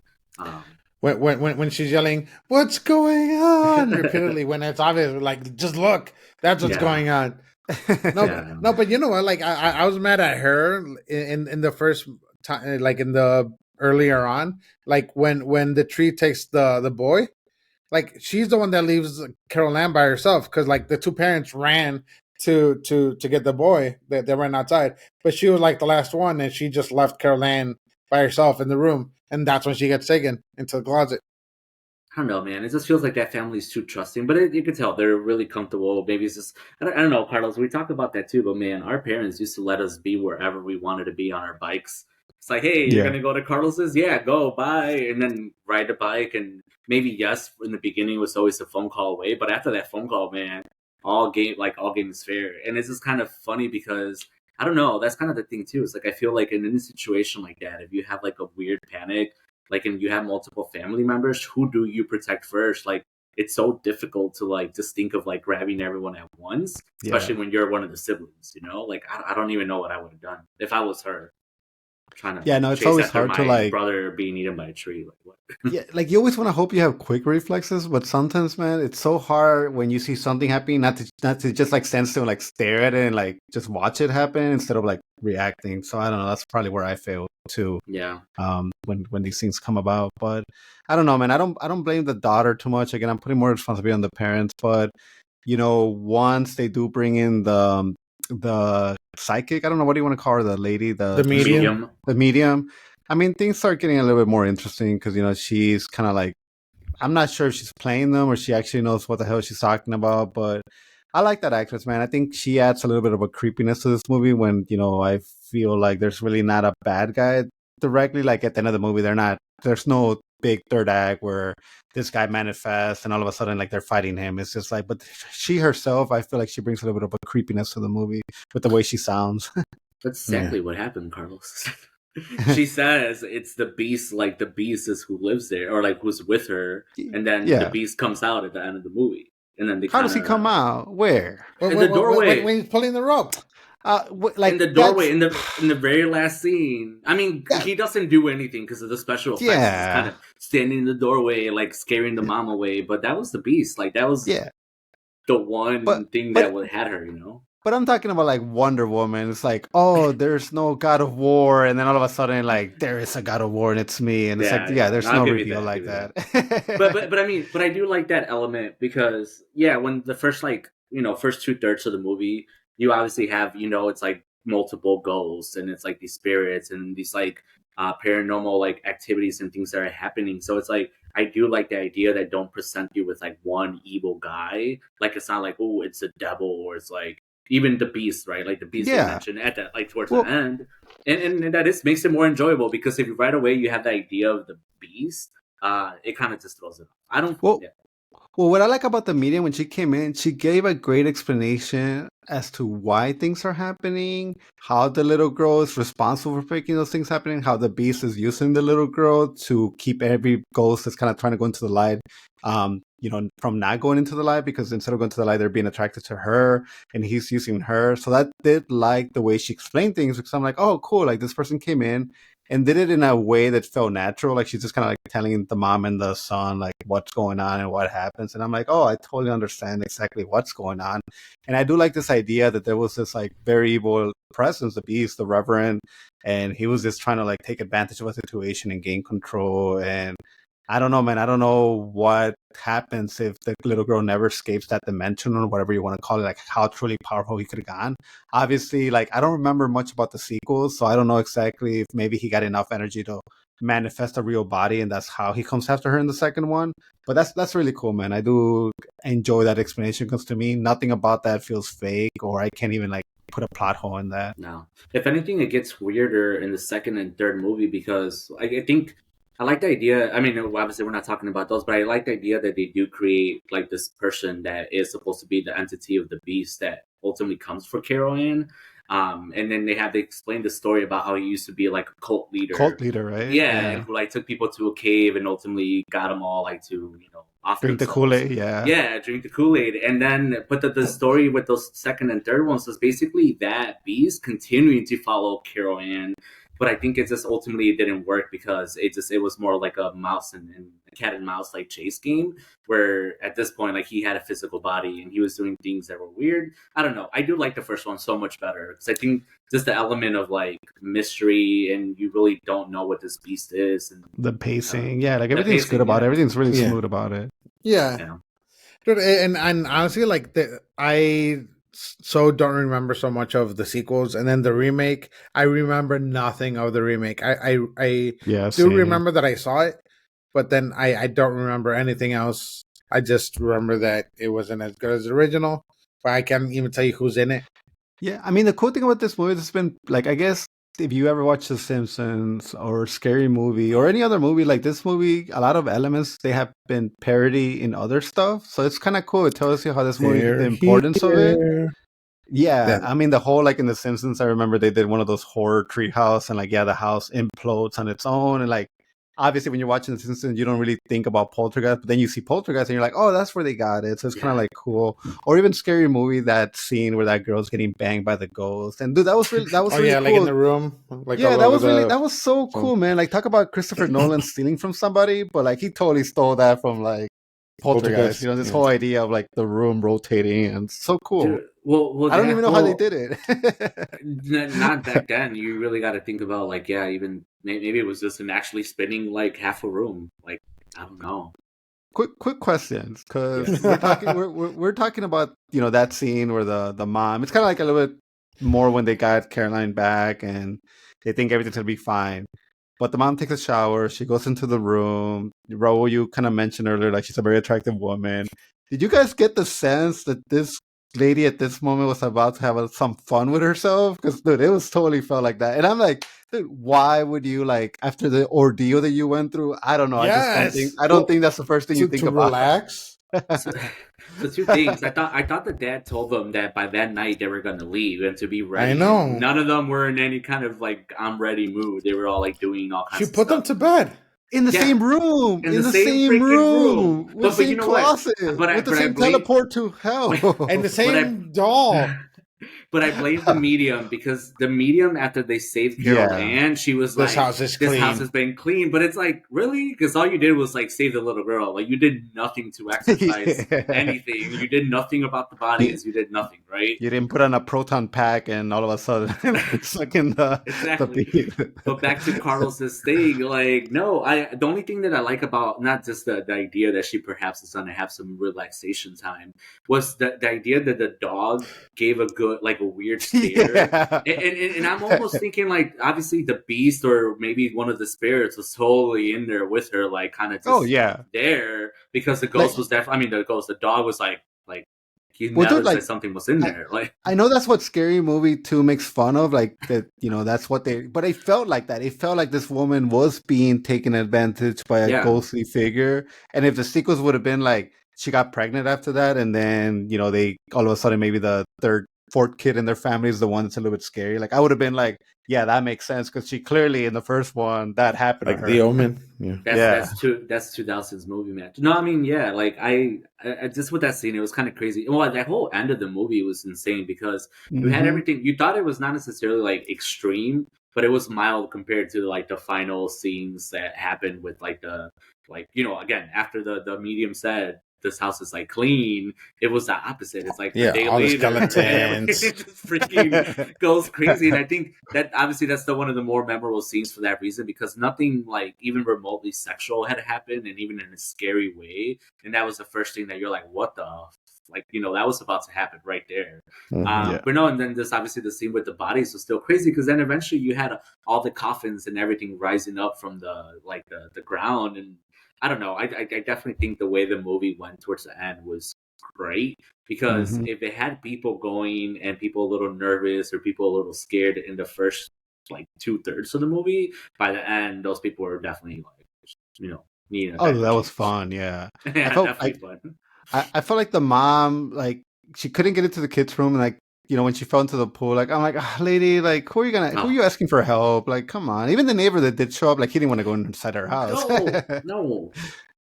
S3: When she's yelling, "What's going on?" repeatedly, when it's obvious, like, just look, that's what's going on. No, but you know what? Like, I was mad at her in the first time, like in the earlier on, like when the tree takes the boy, like she's the one that leaves Carol Ann by herself because like the two parents ran to get the boy. They ran outside, but she was like the last one, and she just left Carol Ann by herself in the room, and that's when she gets taken into the closet.
S2: I don't know, man. It just feels like that family's too trusting, but you can tell they're really comfortable. Maybe it's just I don't know, Carlos. We talk about that too, but man, our parents used to let us be wherever we wanted to be on our bikes. It's like, hey, you're
S1: Yeah.
S2: gonna go to Carlos's? Yeah, go, bye, and then ride the bike. And maybe yes, in the beginning it was always a phone call away, but after that phone call, man, all game is fair. And it's just kind of funny because I don't know. That's kind of the thing too. It's like I feel like in any situation like that, if you have like a weird panic, like and you have multiple family members, who do you protect first? Like it's so difficult to like just think of like grabbing everyone at once, especially when you're one of the siblings, you know. Like I don't even know what I would have done if I was her trying to
S1: No, it's
S2: chase
S1: always
S2: after
S1: hard
S2: my
S1: to like.
S2: brother being eaten by a tree. Like what?
S1: Yeah, like you always want to hope you have quick reflexes, but sometimes, man, it's so hard when you see something happening not to just like stand still and like stare at it and like just watch it happen instead of like reacting. So I don't know. That's probably where I fail too.
S2: Yeah.
S1: When these things come about, but I don't know, man. I don't blame the daughter too much. Again, I'm putting more responsibility on the parents, but once they do bring in the psychic, I don't know what do you want to call her, the lady,
S3: The medium.
S1: the medium. I mean, things start getting a little bit more interesting because she's kind of like, I'm not sure if she's playing them or she actually knows what the hell she's talking about, but I like that actress, man. I think she adds a little bit of a creepiness to this movie when, I feel like there's really not a bad guy directly. Like at the end of the movie, there's no big third act where this guy manifests and all of a sudden like they're fighting him. It's just like, but she herself, I feel like she brings a little bit of a creepiness to the movie with the way she sounds.
S2: That's exactly what happened, Carlos. She says it's the beast, like the beast is who lives there or like who's with her, and then the beast comes out at the end of the movie. And then
S1: how does he come out? Where?
S2: In the doorway.
S3: When he's pulling the rope.
S1: Like
S2: in the doorway, in the very last scene. I mean, he doesn't do anything because of the special effects.
S1: Yeah.
S2: He's kind of standing in the doorway, like scaring the mom away. But that was the beast. Like that was the one thing that had her,
S1: But I'm talking about like Wonder Woman. It's like, oh, there's no God of War, and then all of a sudden, like, there is a God of War, and it's me, and it's there's no reveal like that.
S2: but I do like that element because when the first first 2/3 of the movie, you obviously have it's like multiple ghosts, and it's like these spirits and these like paranormal like activities and things that are happening. So it's like I do like the idea that don't present you with like one evil guy. Like it's not like, oh, it's a devil, or it's like even the beast, right? Like the beast you mentioned at that, like towards the end, and that makes it more enjoyable because if right away you have the idea of the beast, it kind of just throws it off. I don't.
S1: Well, what I like about the medium, when she came in, she gave a great explanation as to why things are happening, how the little girl is responsible for making those things happening, how the beast is using the little girl to keep every ghost that's kind of trying to go into the light, from not going into the light, because instead of going to the light, they're being attracted to her, and he's using her. So that did like the way she explained things, because I'm like, oh, cool, like this person came in and did it in a way that felt natural. Like she's just kind of like telling the mom and the son like what's going on and what happens. And I'm like, oh, I totally understand exactly what's going on. And I do like this idea that there was this like very evil presence, the beast, the Reverend, and he was just trying to like take advantage of a situation and gain control. And I don't know, man. I don't know what happens if the little girl never escapes that dimension or whatever you want to call it, like how truly powerful he could have gone. Obviously, like I don't remember much about the sequels, so I don't know exactly if maybe he got enough energy to manifest a real body and that's how he comes after her in the second one. But that's really cool, man. I do enjoy that explanation because to me, nothing about that feels fake or I can't even like put a plot hole in that.
S2: No. If anything, it gets weirder in the second and third movie because I think I like the idea. I mean, obviously, we're not talking about those, but I like the idea that they do create like this person that is supposed to be the entity of the beast that ultimately comes for Carol Ann. And then they have to explain the story about how he used to be like a cult leader.
S1: Right?
S2: Yeah, and who like took people to a cave and ultimately got them all like to off
S1: drink the Kool-Aid. Yeah,
S2: drink the Kool-Aid. And then, but the story with those second and third ones was basically that beast continuing to follow Carol Ann. but I think it just ultimately didn't work because it was more like a mouse and a cat and mouse like chase game, where at this point like he had a physical body and he was doing things that were weird. I don't know. I do like the first one so much better because I think just the element of like mystery and you really don't know what this beast is, and
S1: the pacing, like
S2: the
S1: everything's
S2: pacing,
S1: good about it. Everything's really
S3: Yeah.
S1: smooth about it.
S3: Yeah.
S2: Yeah.
S3: Dude, and honestly, like I so don't remember so much of the sequels, and then the remake. I remember nothing of the remake. I
S1: Yeah,
S3: do
S1: same.
S3: remember that I saw it, but then I don't remember anything else. I just remember that it wasn't as good as the original, but I can't even tell you who's in it.
S1: Yeah, I mean the cool thing about this movie has been like, I guess if you ever watch The Simpsons or Scary Movie or any other movie like this movie, a lot of elements they have been parody in other stuff. So it's kind of cool. It tells you how this movie, the importance of it. Yeah,
S3: That-
S1: I mean the whole like in The Simpsons, I remember they did one of those horror treehouse and like the house implodes on its own, and like obviously when you're watching The Simpsons, you don't really think about Poltergeist, but then you see Poltergeist and you're like, oh, that's where they got it. So it's kind of like cool. Or even Scary Movie, that scene where that girl's getting banged by the ghost, and dude, that was really
S3: oh
S1: really
S3: yeah,
S1: cool.
S3: like in the room, like
S1: Yeah,
S3: all
S1: that
S3: over
S1: was really
S3: the-
S1: that was so cool, man. Like talk about Christopher Nolan stealing from somebody, but like he totally stole that from like Poltergeist. You know, this
S3: yeah.
S1: whole idea of like the room rotating, and it's so cool.
S2: Dude, well,
S1: I don't
S2: that
S1: even know how they
S2: whole-
S1: did it.
S2: not back then. You really got to think about like, yeah, even maybe it was just an actually spinning like half a room. Like, I don't know.
S1: Quick questions, because
S3: Yeah.
S1: we're talking about, you know, that scene where the mom. It's kind of like a little bit more when they got Caroline back and they think everything's gonna be fine. But the mom takes a shower. She goes into the room. Raul, you kind of mentioned earlier, like she's a very attractive woman. Did you guys get the sense that this lady at this moment was about to have some fun with herself? Because dude, it was totally felt like that. And I'm like, dude, why would you, like, after the ordeal that you went through? I don't know.
S3: Yes.
S1: I don't think that's the first thing you think
S3: to
S1: about.
S3: relax.
S2: So two things. I thought the dad told them that by that night they were gonna leave and to be ready.
S3: I know.
S2: None of them were in any kind of like I'm ready mood. They were all like doing all kinds.
S3: She
S2: of
S3: put
S2: stuff.
S3: them to bed
S1: In the
S2: Yeah.
S1: same room.
S2: In the same freaking room.
S1: With
S2: But
S1: the same
S2: you know what?
S1: closet. With the same teleport to hell.
S3: and the same doll.
S2: But I blame the medium because the medium, after they saved Carol
S1: Yeah.
S2: Ann, she was
S3: This
S2: like,
S3: house is
S2: "This
S3: clean."
S2: house has been clean." But it's like, really? Because all you did was like save the little girl. Like you did nothing to exercise
S1: Yeah.
S2: anything. You did nothing about the bodies. You did nothing, right?
S1: You didn't put on a proton pack and all of a sudden suck in the
S2: Exactly.
S1: beat.
S2: But back to Carlos's thing, like, no, the only thing that I like about not just the idea that she perhaps is gonna have some relaxation time was the idea that the dog gave a good, like a weird stare.
S1: Yeah.
S2: And I'm almost thinking like obviously the beast or maybe one of the spirits was totally in there with her, like kind of just there because the ghost was there. I mean the dog was like he noticed that something was in there. Like
S1: I know that's what Scary Movie 2 makes fun of, like that, you know, that's what they, but it felt like that. It felt like this woman was being taken advantage by a ghostly figure. And if the sequels would have been like she got pregnant after that, and then, you know, they all of a sudden maybe the fourth kid in their family is the one that's a little bit scary. Like I would have been like, yeah, that makes sense because she clearly in the first one that happened
S3: like
S1: to her.
S3: The Omen. Yeah.
S2: That's 2000's movie match. No, I mean like I just with that scene it was kind of crazy. Well, that whole end of the movie was insane because you had everything. You thought it was not necessarily like extreme, but it was mild compared to like the final scenes that happened with like the you know, again after the medium said this house is like clean, it was the opposite. It's like a day
S3: all
S2: later,
S3: the skeletons.
S2: it just freaking goes crazy. And I think that obviously that's one of the more memorable scenes for that reason because nothing like even remotely sexual had happened, and even in a scary way. And that was the first thing that you're like, what the like, you know, that was about to happen right there. But no, and then this obviously the scene with the bodies was still crazy because then eventually you had all the coffins and everything rising up from the ground. And I don't know. I definitely think the way the movie went towards the end was great because if it had people going and people a little nervous or people a little scared in the first like 2/3 of the movie, by the end those people were definitely like, you know, needing.
S1: Oh, that was fun. Yeah,
S2: yeah, definitely fun.
S1: I felt like the mom, like she couldn't get into the kids' room, and like, you know, when she fell into the pool, like I'm like, lady, like who are you asking for help? Like, come on. Even the neighbor that did show up, like he didn't want to go inside her house.
S2: No,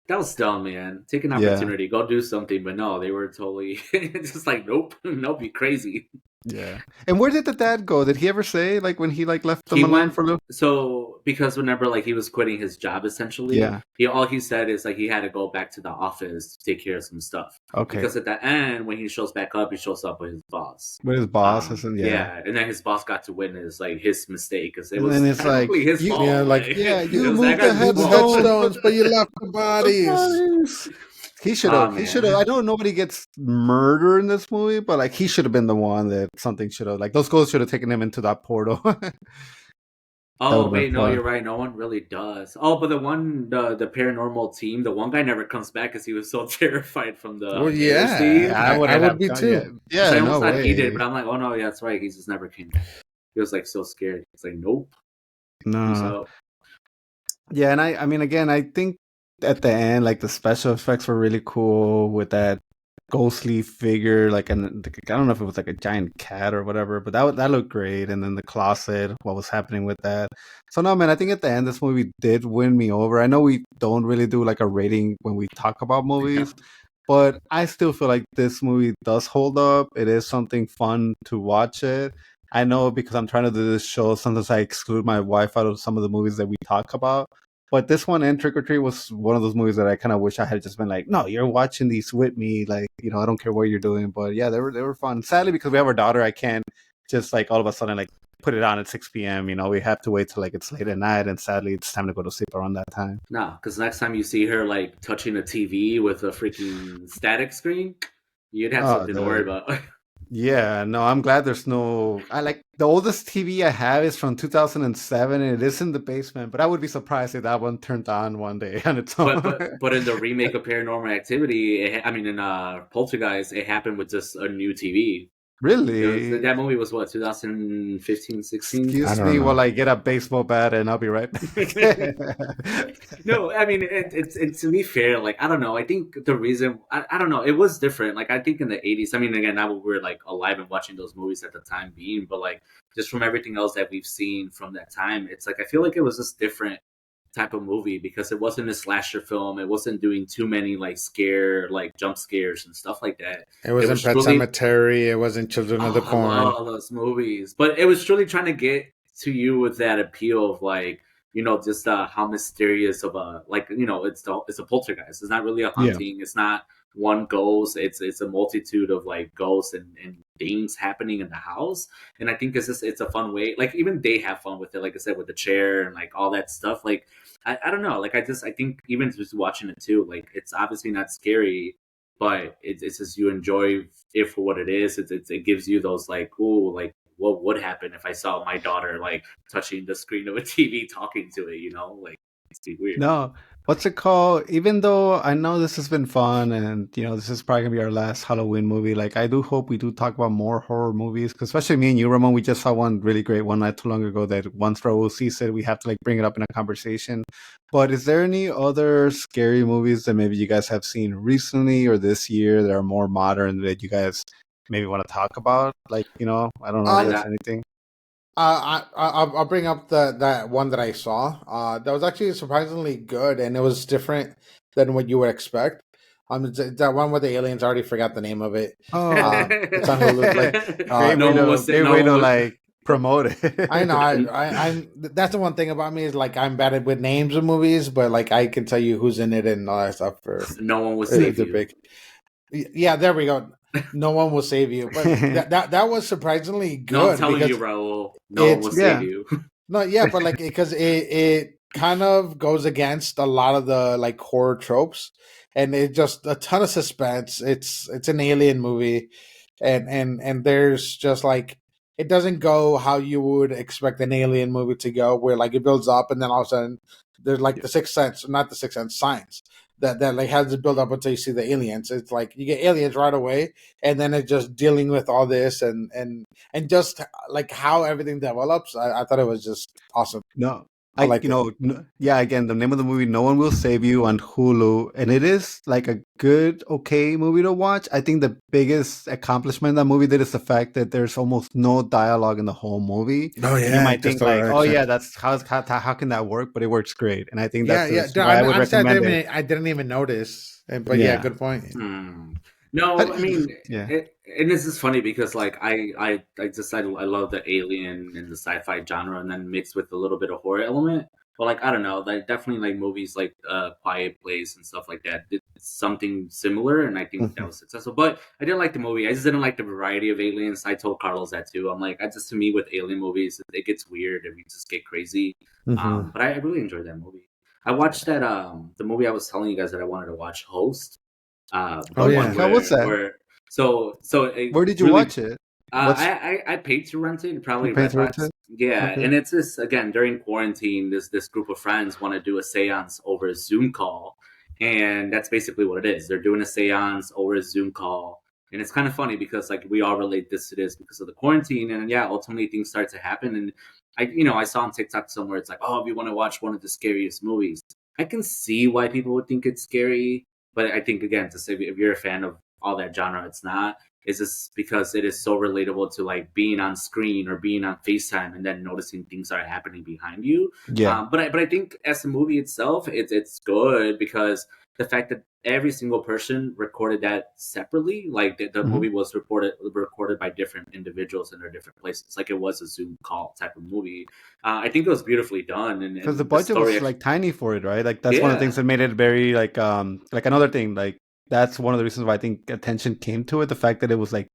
S2: that was dumb, man. Take an opportunity, go do something, but no, they were totally just like, nope, you crazy.
S1: Yeah. And where did the dad go? Did he ever say like when he like left them
S2: He
S1: alone
S2: went
S1: for a little?
S2: so because whenever like he was quitting his job essentially,
S1: Yeah.
S2: all he said is like he had to go back to the office to take care of some stuff.
S1: Okay.
S2: Because at the end when he shows back up, he shows up with his boss.
S1: With his boss, I said, yeah.
S2: Yeah, and then his boss got to witness like his mistake because it
S1: And
S2: was
S1: then it's like,
S2: technically his
S1: you,
S2: fault.
S3: Yeah, like,
S1: yeah,
S2: it
S1: you
S2: was that
S1: moved the
S2: guy's
S3: the
S2: fault.
S3: headstones, but you left the bodies.
S1: bodies. He should
S2: Oh
S1: have. He should have.
S2: man.
S1: I know nobody gets murdered in this movie, but like he should have been the one that something should have. Like those ghosts should have taken him into that portal. That would
S2: Oh
S1: have been
S2: wait, no,
S1: fun.
S2: you're right. No one really does. Oh, but the paranormal team, the one guy never comes back because he was so terrified from the
S3: Well,
S2: hair
S3: yeah,
S2: scene.
S1: I
S3: I
S1: wouldn't
S3: would
S1: have
S3: be
S1: gone yet.
S3: too.
S2: So I
S1: Yeah,
S2: almost
S1: no
S2: thought he did,
S1: way.
S2: but I'm like, oh no, yeah, that's right. He just never came back. He was like so scared. It's like, nope, peace
S1: No.
S2: out.
S1: Yeah, and I mean, again, I think at the end, like the special effects were really cool with that ghostly figure, like, and I don't know if it was like a giant cat or whatever, but that looked great. And then the closet, what was happening with that? So no, man, I think at the end, this movie did win me over. I know we don't really do like a rating when we talk about movies, but I still feel like this movie does hold up. It is something fun to watch it. I know because I'm trying to do this show, sometimes I exclude my wife out of some of the movies that we talk about. But this one and Trick or Treat was one of those movies that I kind of wish I had just been like, no, you're watching these with me. Like, I don't care what you're doing. But yeah, they were fun. Sadly, because we have our daughter, I can't just like all of a sudden like put it on at 6 p.m. We have to wait till like it's late at night. And sadly, it's time to go to sleep around that time.
S2: No, because next time you see her like touching a TV with a freaking static screen, you'd have
S1: Oh,
S2: something to worry about.
S1: yeah, no, I'm glad there's no. I like the oldest TV I have is from 2007, and it is in the basement. But I would be surprised if that one turned on one day on its own.
S2: but in the remake of Paranormal Activity, in Poltergeist, it happened with just a new TV.
S1: Really?
S2: That movie was what 2015, 16?
S1: Excuse
S3: don't
S1: me
S3: know.
S1: while I get a baseball bat, and I'll be right back.
S2: No, I mean it's to be fair, like I don't know. I think the reason I don't know, it was different. Like I think in the 80s, I mean again, now we were like alive and watching those movies at the time being, but like just from everything else that we've seen from that time, it's like I feel like it was just different type of movie because it wasn't a slasher film. It wasn't doing too many like jump scares and stuff like that.
S3: It wasn't Pet Sematary. It wasn't Children of the
S2: I
S3: Corn.
S2: love all those movies, but it was truly trying to get to you with that appeal of like just how mysterious of a it's a poltergeist. It's not really a haunting. It's not one ghost. It's a multitude of like ghosts and things happening in the house. And I think it's a fun way. Like even they have fun with it. Like I said, with the chair and like all that stuff. Like I don't know. Like I think even just watching it too. Like it's obviously not scary, but it's just you enjoy it for what it is. It gives you those like, ooh, like what would happen if I saw my daughter like touching the screen of a TV talking to it, like it's too weird.
S1: No, what's it called? Even though I know this has been fun and, this is probably gonna be our last Halloween movie, like I do hope we do talk about more horror movies, 'cause especially me and you, Ramon, we just saw one really great one not too long ago that once Raul sees it, we have to like bring it up in a conversation. But is there any other scary movies that maybe you guys have seen recently or this year that are more modern that you guys maybe want to talk about? Like, I don't know if there's anything.
S3: I'll bring up that one that I saw. That was actually surprisingly good, and it was different than what you would expect. That one with the aliens. I already forgot the name of it.
S1: Oh,
S3: it's on Hulu.
S1: Great way to like promote it.
S3: I know. I'm. That's the one thing about me is like I'm bad with names of movies, but like I can tell you who's in it and all that stuff.
S2: No one will save you.
S3: Big. Yeah, there we go. No one will save you, but that was surprisingly good.
S2: No, I'm telling you, Raul, no one will save you.
S3: No, yeah, but like because it kind of goes against a lot of the like horror tropes, and it just a ton of suspense. It's an alien movie, and there's just like it doesn't go how you would expect an alien movie to go, where like it builds up and then all of a sudden there's like the Sixth Sense, not the Sixth Sense, Science. That like has to build up until you see the aliens. It's like you get aliens right away, and then it's just dealing with all this and just like how everything develops. I thought it was just awesome.
S1: No, again, the name of the movie, No One Will Save You, on Hulu, and it is like a good, okay movie to watch. I think the biggest accomplishment that movie did is the fact that there's almost no dialogue in the whole movie.
S3: Oh yeah,
S1: and you might think like, oh yeah, that's how can that work? But it works great, and I think that's why I would recommend it.
S3: I didn't even notice, but yeah, good point.
S2: No, I mean,
S1: Yeah.
S2: and this is funny because like I just I love the alien and the sci-fi genre, and then mixed with a little bit of horror element. But like I don't know, like definitely like movies like Quiet Place and stuff like that. It's something similar, and I think that
S3: Mhm.
S2: was successful. But I didn't like the movie. I just didn't like the variety of aliens. I told Carlos that too. I'm like, I just to me with alien movies, it gets weird and we just get crazy.
S3: Mhm.
S2: But I really enjoyed that movie. I watched that the movie I was telling you guys that I wanted to watch, Host.
S3: Oh
S2: The
S1: Oh,
S2: one
S3: yeah.
S1: how was that?
S2: so it
S1: Where did you
S2: really
S1: watch it? What's
S2: I paid to rent it,
S1: you
S2: probably
S1: paying to rent
S2: Redbox.
S1: it?
S2: Yeah,
S1: Okay.
S2: and it's this again during quarantine. This group of friends want to do a séance over a Zoom call, and that's basically what it is. They're doing a séance over a Zoom call, and it's kind of funny because like we all relate this to this because of the quarantine, and yeah, ultimately things start to happen. And I saw on TikTok somewhere it's like, oh, if you want to watch one of the scariest movies, I can see why people would think it's scary, but I think again to say if you're a fan of all that genre, it's not is this because it is so relatable to like being on screen or being on FaceTime and then noticing things are happening behind you.
S1: Yeah.
S2: But I think as a movie itself, it's good because the fact that every single person recorded that separately, like the
S1: Mhm.
S2: movie was recorded by different individuals in their different places, like it was a Zoom call type of movie. I think it was beautifully done,
S1: Because the
S2: and the
S1: budget
S2: story
S1: was
S2: actually,
S1: like tiny for it, right? Like that's one of the things
S2: yeah.
S1: that made it very like another thing. Like that's one of the reasons why I think attention came to it. The fact that it was like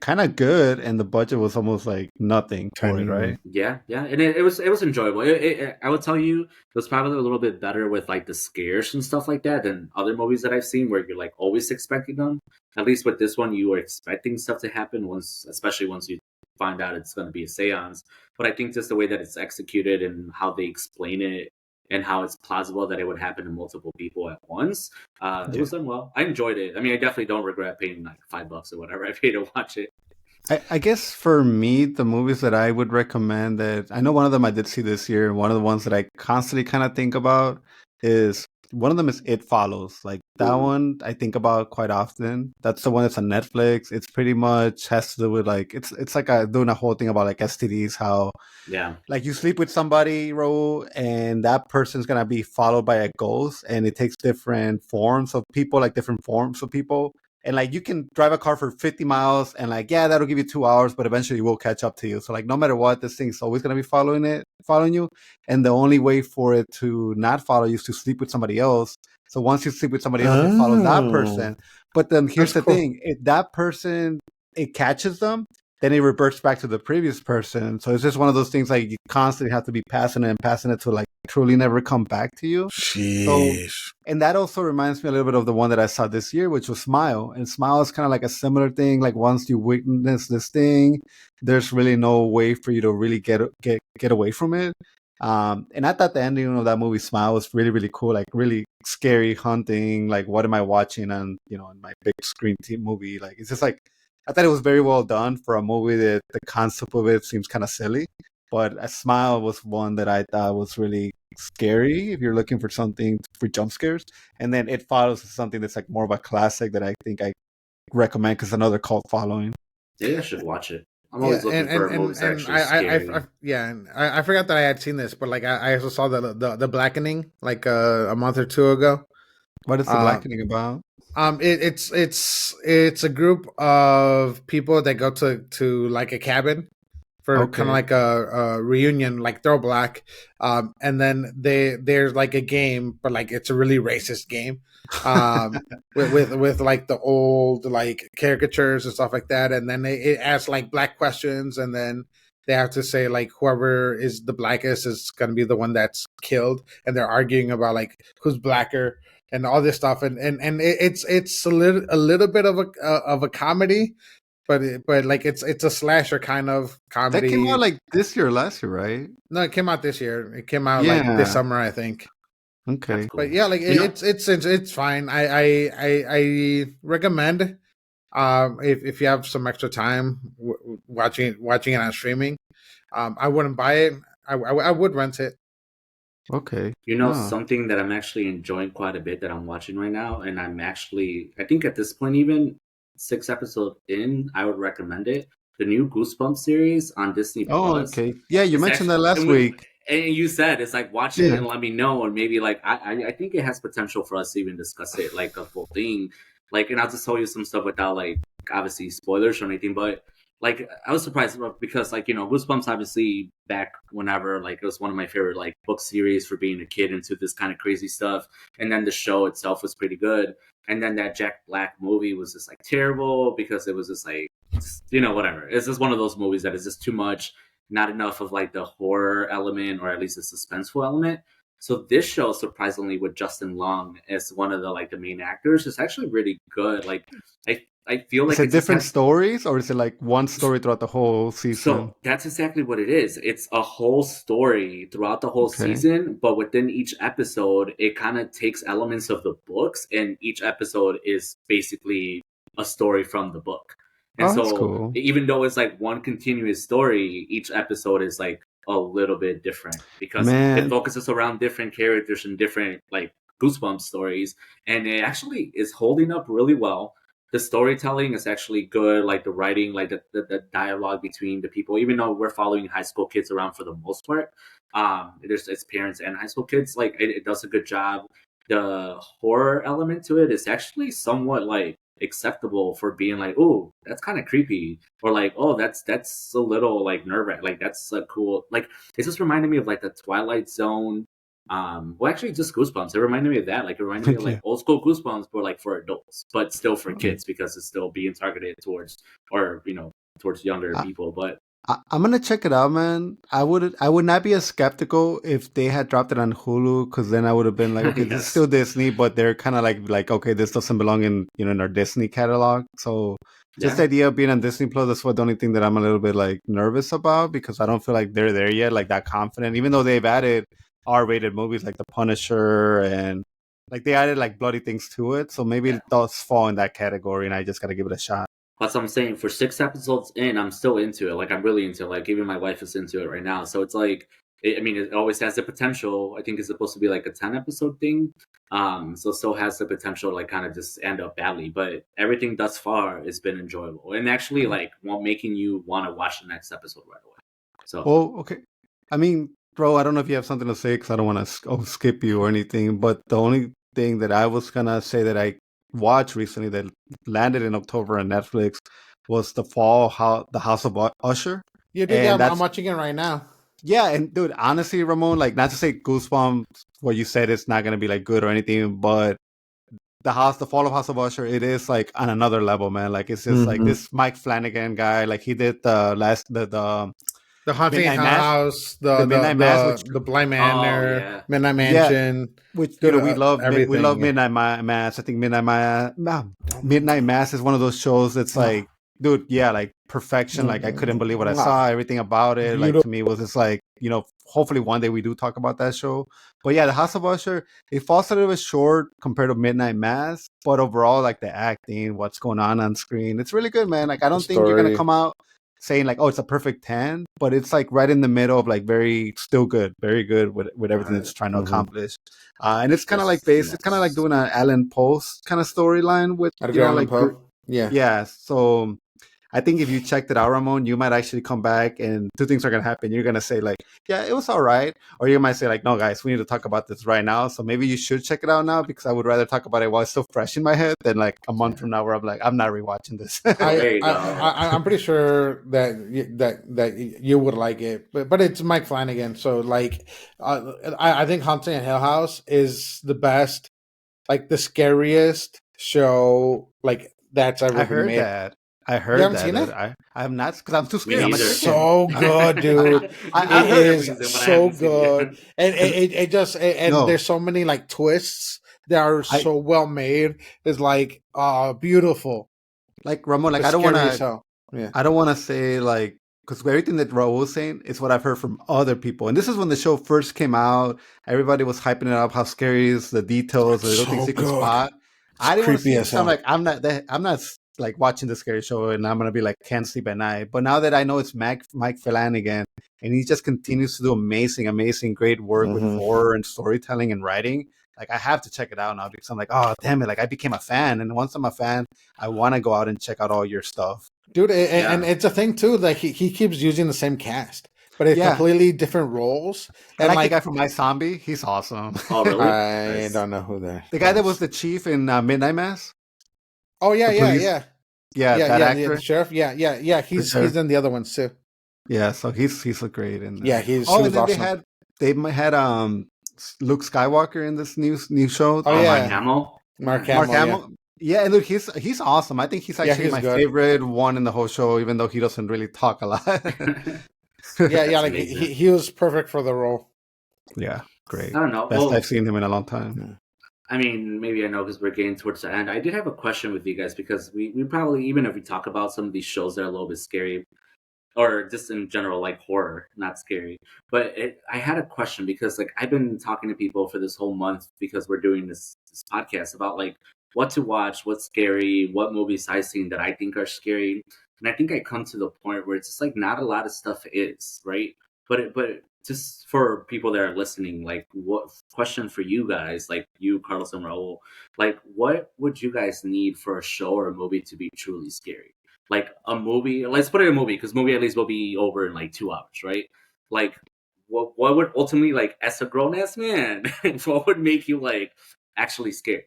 S1: kind of good and the budget was almost like nothing for it,
S3: Tiny.
S1: right?
S2: Yeah, and it was enjoyable. I would tell you it was probably a little bit better with like the scares and stuff like that than other movies that I've seen where you're like always expecting them. At least with this one, you were expecting stuff to happen once, especially once you find out it's going to be a séance. But I think just the way that it's executed and how they explain it and how it's plausible that it would happen to multiple people at once, it
S1: Yeah.
S2: was done well. I enjoyed it. I mean, I definitely don't regret paying like $5 or whatever I paid to watch it.
S1: I guess for me, the movies that I would recommend that I know one of them I did see this year, and one of the ones that I constantly kind of think about is one of them is It Follows. Like that
S2: Ooh,
S1: one I think about quite often. That's the one that's on Netflix. It's pretty much has to do with like it's like doing a whole thing about like STDs, how
S2: yeah.
S1: like you sleep with somebody, Ro, and that person's gonna be followed by a ghost, and it takes different forms of people, like different forms of people. And like you can drive a car for 50 miles, and like yeah, that'll give you 2 hours, but eventually it will catch up to you. So like no matter what, this thing's always gonna be following you. And the only way for it to not follow you is to sleep with somebody else. So once you sleep with somebody else, it follows that
S3: Oh,
S1: person. But then here's
S3: that's
S1: the
S3: cool.
S1: thing: if that person it catches them, then it reverts back to the previous person. So it's just one of those things like you constantly have to be passing it to like truly never come back to you. So,
S3: Sheesh.
S1: and that also reminds me a little bit of the one that I saw this year, which was Smile. And Smile is kind of like a similar thing. Like once you witness this thing, there's really no way for you to really get away from it. And I thought the ending of that movie Smile was really really cool, like really scary, haunting. Like what am I watching on in my big screen TV movie? Like it's just like I thought it was very well done for a movie that the concept of it seems kind of silly. But A Smile was one that I thought was really scary if you're looking for something for jump scares. And then It Follows is something that's like more of a classic that I think I recommend because another cult following.
S2: Maybe I should watch it. I'm
S3: Yeah,
S2: always looking for movies that are
S3: and
S2: actually scary.
S3: yeah, and I forgot that I had seen this, but like I also saw the Blackening like a month or two ago.
S1: What is the
S3: Um,
S1: blackening about?
S3: it's a group of people that go to like a cabin for kind of
S1: Okay.
S3: like a reunion, like throw black. And then there's like a game, but like it's a really racist game. With like the old like caricatures and stuff like that, and then it asks like black questions, and then they have to say like whoever is the blackest is gonna be the one that's killed, and they're arguing about like who's blacker and all this stuff, and it's a little bit of a comedy, but like it's a slasher kind of
S1: That came out
S3: comedy.
S1: like this year or last year, right?
S3: No, it came out this year. It came out like this
S1: Yeah.
S3: summer, I think.
S2: That's
S1: Okay.
S3: But
S2: cool.
S3: yeah, like
S2: You know,
S3: it's fine. I recommend if you have some extra time watching it on streaming. I wouldn't buy it. I would rent it.
S1: Okay. No.
S2: something that I'm actually enjoying quite a bit that I'm watching right now, and I think at this point, even 6 episodes in, I would recommend it. The new Goosebumps series on Disney
S1: Oh,
S2: Plus.
S1: okay. Yeah, you
S2: It's
S1: mentioned
S2: actually,
S1: that last week.
S2: and you said it's like watch it
S1: Yeah.
S2: and let me know, or maybe like I think it has potential for us to even discuss it like a full thing. Like, and I'll just tell you some stuff without like obviously spoilers or anything, but like I was surprised because like, you know, Goosebumps obviously back whenever, like it was one of my favorite like book series for being a kid into this kind of crazy stuff, and then the show itself was pretty good, and then that Jack Black movie was just like terrible because it was just like, you know, whatever. It's just one of those movies that is just too much, not enough of like the horror element or at least the suspenseful element. So this show, surprisingly, with Justin Long as one of the like the main actors, is actually really good. Like I feel like
S1: Is it
S2: it's just
S1: different stories, or is it like one story throughout the whole season?
S2: so that's exactly what it is. It's a whole story throughout the whole
S1: Okay.
S2: season, but within each episode, it kind of takes elements of the books, and each episode is basically a story from the book. And
S1: Oh, that's
S2: so,
S1: cool.
S2: even though it's like one continuous story, each episode is like a little bit different because it
S1: Man,
S2: focuses around different characters and different like Goosebumps stories, and it actually is holding up really well. The storytelling is actually good, like the writing, like the dialogue between the people, even though we're following high school kids around for the most part. There's its parents and high school kids, like it does a good job. The horror element to it is actually somewhat like acceptable for being like, oh, that's kind of creepy, or like, oh, that's a little like nerve-wracking, like that's a cool, like it just reminded me of like the Twilight Zone. Well, actually, just Goosebumps. It reminded me of that. Like, it reminded me of
S1: yeah.
S2: like old school Goosebumps, but like for adults, but still for
S1: Okay.
S2: kids because it's still being targeted towards, or you know, towards younger
S1: I,
S2: people. But
S1: I'm gonna check it out, man. I would not be as skeptical if they had dropped it on Hulu, because then I would have been like, okay, this is
S2: yes,
S1: still Disney, but they're kind of like okay, this doesn't belong in in our Disney catalog. So just the
S2: yeah,
S1: idea of being on Disney Plus, that's what the only thing that I'm a little bit like nervous about, because I don't feel like they're there yet, like that confident. Even though they've added R-rated movies like The Punisher, and like they added like bloody things to it, so maybe
S2: yeah.
S1: it does fall in that category, and I just gotta give it a shot.
S2: That's what I'm saying. For 6 episodes in, I'm still into it. Like I'm really into it. Like even my wife is into it right now. So it's like, I mean, it always has the potential. I think it's supposed to be like a 10 episode thing. So still has the potential to like kind of just end up badly. But everything thus far has been enjoyable and actually like making you want to watch the next episode right away. So
S1: Well, okay. I mean, bro, I don't know if you have something to say, because I don't want to skip you or anything. But the only thing that I was gonna say that I watched recently that landed in October on Netflix was the House of Usher,
S3: You did, yeah.
S1: and
S3: I'm
S1: that's
S3: watching it right now.
S1: yeah. And dude, honestly, Ramon, like not to say Goosebumps, what you said it's not gonna be like good or anything, but the fall of House of Usher, it is like on another level, man. Like it's just like
S3: Mm-hmm.
S1: this Mike Flanagan guy, like he did the
S3: The Haunting
S1: Midnight Mass,
S3: House,
S1: the Midnight Mass, which
S3: the Blind
S2: oh
S3: Manor,
S2: yeah,
S3: Midnight
S1: yeah,
S3: Mansion,
S1: which
S3: dude,
S1: we love
S3: everything.
S1: Mass. I think Midnight Mass is one of those shows that's like, dude, yeah, like perfection. Like I couldn't believe what I saw. Everything about it, like
S3: Beautiful.
S1: to me, was just like, hopefully one day we do talk about that show. But yeah, the House of Usher, it falls a little bit short compared to Midnight Mass, but overall, like the acting, what's going on screen, it's really good, man. Like I don't think you're gonna
S3: Story.
S1: come out saying like, oh, it's a perfect 10, but it's like right in the middle of like still good, very good with everything it's trying to accomplish. And it's kind of like
S2: yes,
S1: it's kind of like doing an Alan Post kind of storyline with,
S3: Edgar Allan Poe. Yeah.
S1: yeah. So I think if you checked it out, Ramon, you might actually come back and two things are going to happen. You're going to say like, yeah, it was all right. Or you might say like, no, guys, we need to talk about this right now. So maybe you should check it out now, because I would rather talk about it while it's still fresh in my head than like a month from now where I'm like, I'm not rewatching this.
S2: There you go.
S3: I'm pretty sure that you would like it, but it's Mike Flanagan, so like, I think Haunting a Hill House is the best, like the scariest show like that's ever
S1: I
S3: been
S1: heard
S3: made.
S1: that. I
S3: You
S1: heard
S3: haven't
S1: that.
S3: seen
S1: Dude.
S3: it?
S1: I have not, because I'm too
S2: Me
S1: scared. I'm a
S2: neither.
S3: It's
S1: chicken.
S3: so good, dude.
S1: I
S3: It
S1: heard
S3: is
S2: everything, but I
S3: so
S2: haven't seen it
S3: good,
S2: yet.
S3: and it just and
S1: no.
S3: there's so many like twists that are
S1: I
S3: so well made. It's like beautiful,
S1: like Ramon. Like
S3: but scary as hell. Yeah.
S1: I don't want to say like, because everything that Raul was saying is what I've heard from other people. And this is when the show first came out. Everybody was hyping it up, how scary it is, the details, the little things
S3: So
S1: you can
S3: good.
S1: spot.
S3: It's
S1: I didn't want to
S3: creepy
S1: see it
S3: as
S1: because I'm
S3: hell.
S1: like, I'm not like watching the scary show and I'm gonna be like, can't sleep at night. But now that I know it's Mike Flanagan, and he just continues to do amazing, great work with horror and storytelling and writing. Like I have to check it out now, because I'm like, oh damn it! Like I became a fan, and once I'm a fan, I want to go out and check out all your stuff.
S3: Dude,
S2: Yeah.
S3: and it's a thing too. Like he keeps using the same cast, but it's
S1: Yeah,
S3: completely different roles.
S1: I
S3: And
S1: like the guy
S3: like,
S1: from My Zombie. He's awesome.
S2: Oh, really?
S3: I
S2: Nice.
S3: don't know who that.
S1: The guy that
S3: is.
S1: was the chief in Midnight Mass.
S3: Oh yeah,
S1: The
S3: yeah,
S1: police.
S3: yeah,
S1: Yeah,
S3: yeah,
S1: that
S3: yeah. The
S1: actor.
S3: sheriff. Yeah, yeah, yeah.
S1: The
S3: He's
S1: sheriff.
S3: in the other ones too.
S1: Yeah, so he's a great in
S3: Yeah,
S1: that.
S3: he
S1: Oh, and
S3: was
S1: then
S3: awesome.
S1: they had Luke Skywalker in this new show.
S3: Oh
S2: Oh, Mark
S3: yeah,
S2: Hamill.
S3: Mark
S2: Yeah.
S1: Mark
S3: Hamill. Yeah,
S1: Hamill. Yeah, and look, he's awesome. I think he's
S3: yeah,
S1: actually
S3: he's
S1: my
S3: good.
S1: favorite one in the whole show, even though he doesn't really talk a lot.
S3: Yeah, yeah.
S2: That's
S3: Like
S2: amazing.
S3: he was perfect for the role.
S1: Yeah,
S2: I
S1: great.
S2: don't know.
S1: Best I've
S2: Well,
S1: seen him in a long time.
S2: I mean, maybe I know because we're getting towards the end. I did have a question with you guys because we probably, even if we talk about some of these shows that are a little bit scary, or just in general, like horror, not scary. But I had a question because like I've been talking to people for this whole month because we're doing this podcast about like what to watch, what's scary, what movies I've seen that I think are scary, and I think I come to the point where it's just like not a lot of stuff is right, but just for people that are listening, like what question for you guys, like you, Carlos and Raul, like what would you guys need for a show or a movie to be truly scary? Like a movie, let's put it in a movie because movie at least will be over in like 2 hours, right? Like what would ultimately, like as a grown ass man, what would make you like actually scared?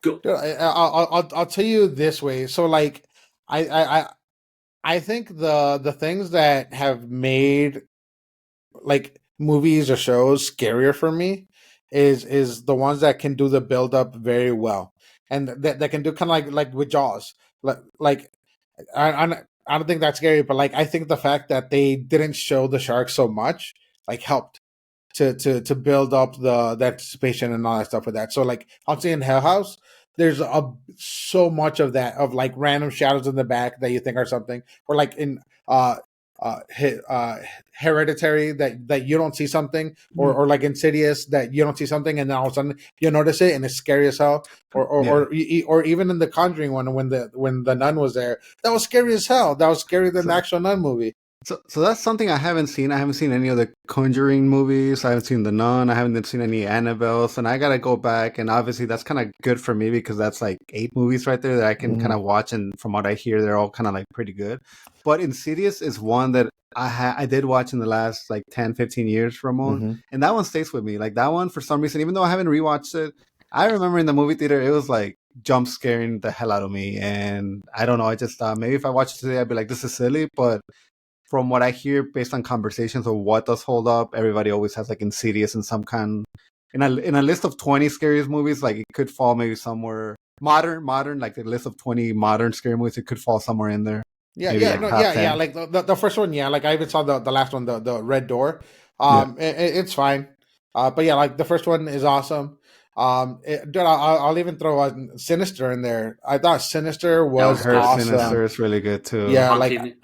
S2: Go.
S3: Dude, I'll tell you this way. So like I I I I think the things that have made like movies or shows scarier for me is the ones that can do the build up very well, and that can do kind of like with Jaws. Like I don't think that's scary, but like I think the fact that they didn't show the shark so much like helped to build up the anticipation and all that stuff with that. So like I'll say in Hell House, there's so much of that of like random shadows in the back that you think are something, or like in uh, he- uh Hereditary that you don't see something, or like Insidious that you don't see something, and then all of a sudden you notice it and it's scary as hell.
S1: Yeah.
S3: Or even in the Conjuring one when the nun was there, that was scary as hell. That was scarier than the
S1: So
S3: actual nun movie.
S1: so that's something I haven't seen. I haven't seen any of the Conjuring movies. I haven't seen The Nun. I haven't seen any Annabelles, and I gotta go back. And obviously, that's kind of good for me because that's like 8 movies right there that I can kind of watch. And from what I hear, they're all kind of like pretty good. But Insidious is one that I did watch in the last like 10, 15 years, Ramon,
S3: Mm-hmm.
S1: and that one stays with me. Like that one, for some reason, even though I haven't rewatched it, I remember in the movie theater, it was like jump scaring the hell out of me. And I don't know, I just thought maybe if I watch it today, I'd be like, this is silly, but from what I hear based on conversations of what does hold up, everybody always has like Insidious in some kind in a list of 20 scariest movies, like it could fall maybe somewhere modern, like the list of 20 modern scary movies, it could fall somewhere in there.
S3: Yeah,
S1: Maybe
S3: yeah,
S1: like
S3: no,
S1: top
S3: yeah.
S1: 10.
S3: Like the first one, yeah. Like I even saw the last one, the Red Door.
S1: Yeah.
S3: It's fine. But yeah, like the first one is awesome. Dude, I'll even throw Sinister in there. I thought Sinister
S2: That
S1: I
S3: was
S2: was
S1: heard
S2: good.
S3: awesome.
S1: Sinister is really good too.
S3: Yeah, like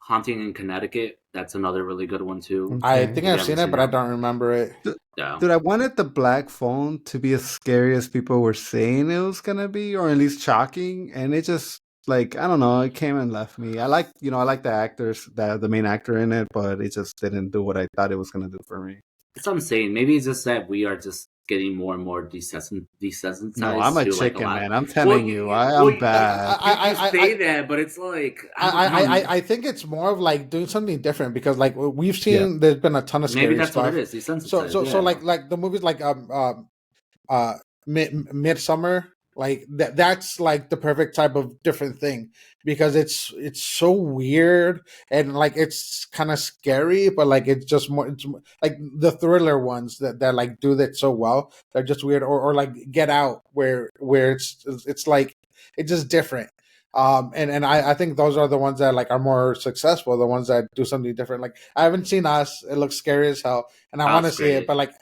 S2: Haunting in Connecticut. That's another really good one too.
S3: I
S1: Okay.
S3: think
S2: If you
S3: I've
S2: haven't
S3: seen it,
S2: seen
S3: but I
S2: that,
S3: don't remember it.
S2: yeah.
S1: Dude, I wanted the Black Phone to be as scary as people were saying it was gonna be, or at least shocking, and it just like I don't know, it came and left me. I like the actors, the main actor in it, but it just didn't do what I thought it was gonna do for me.
S2: That's what I'm saying. Maybe it's just that we are just getting more and more
S1: No, I'm
S2: desensitized
S1: a
S2: to like a
S1: chicken,
S2: lot.
S1: man. I'm
S2: Well,
S1: telling you, I
S2: well,
S1: am bad.
S2: you
S3: I
S2: say that, but it's like I don't know.
S3: I think it's more of like doing something different because like we've
S1: Yeah.
S3: seen there's been a ton of
S2: Maybe
S3: scary
S2: that's what it
S3: stuff.
S2: is. Desensitized.
S3: So
S2: Yeah.
S3: like the movies like Midsummer, like that's like the perfect type of different thing because it's so weird and like it's kind of scary, but like it's just more like the thriller ones that like do that so well. They're just weird, or like Get Out, where it's like it's just different. And I think those are the ones that like are more successful, the ones that do something different. Like I haven't seen Us; it looks scary as hell, and I want to
S2: That's
S3: see it.
S2: great.
S3: But like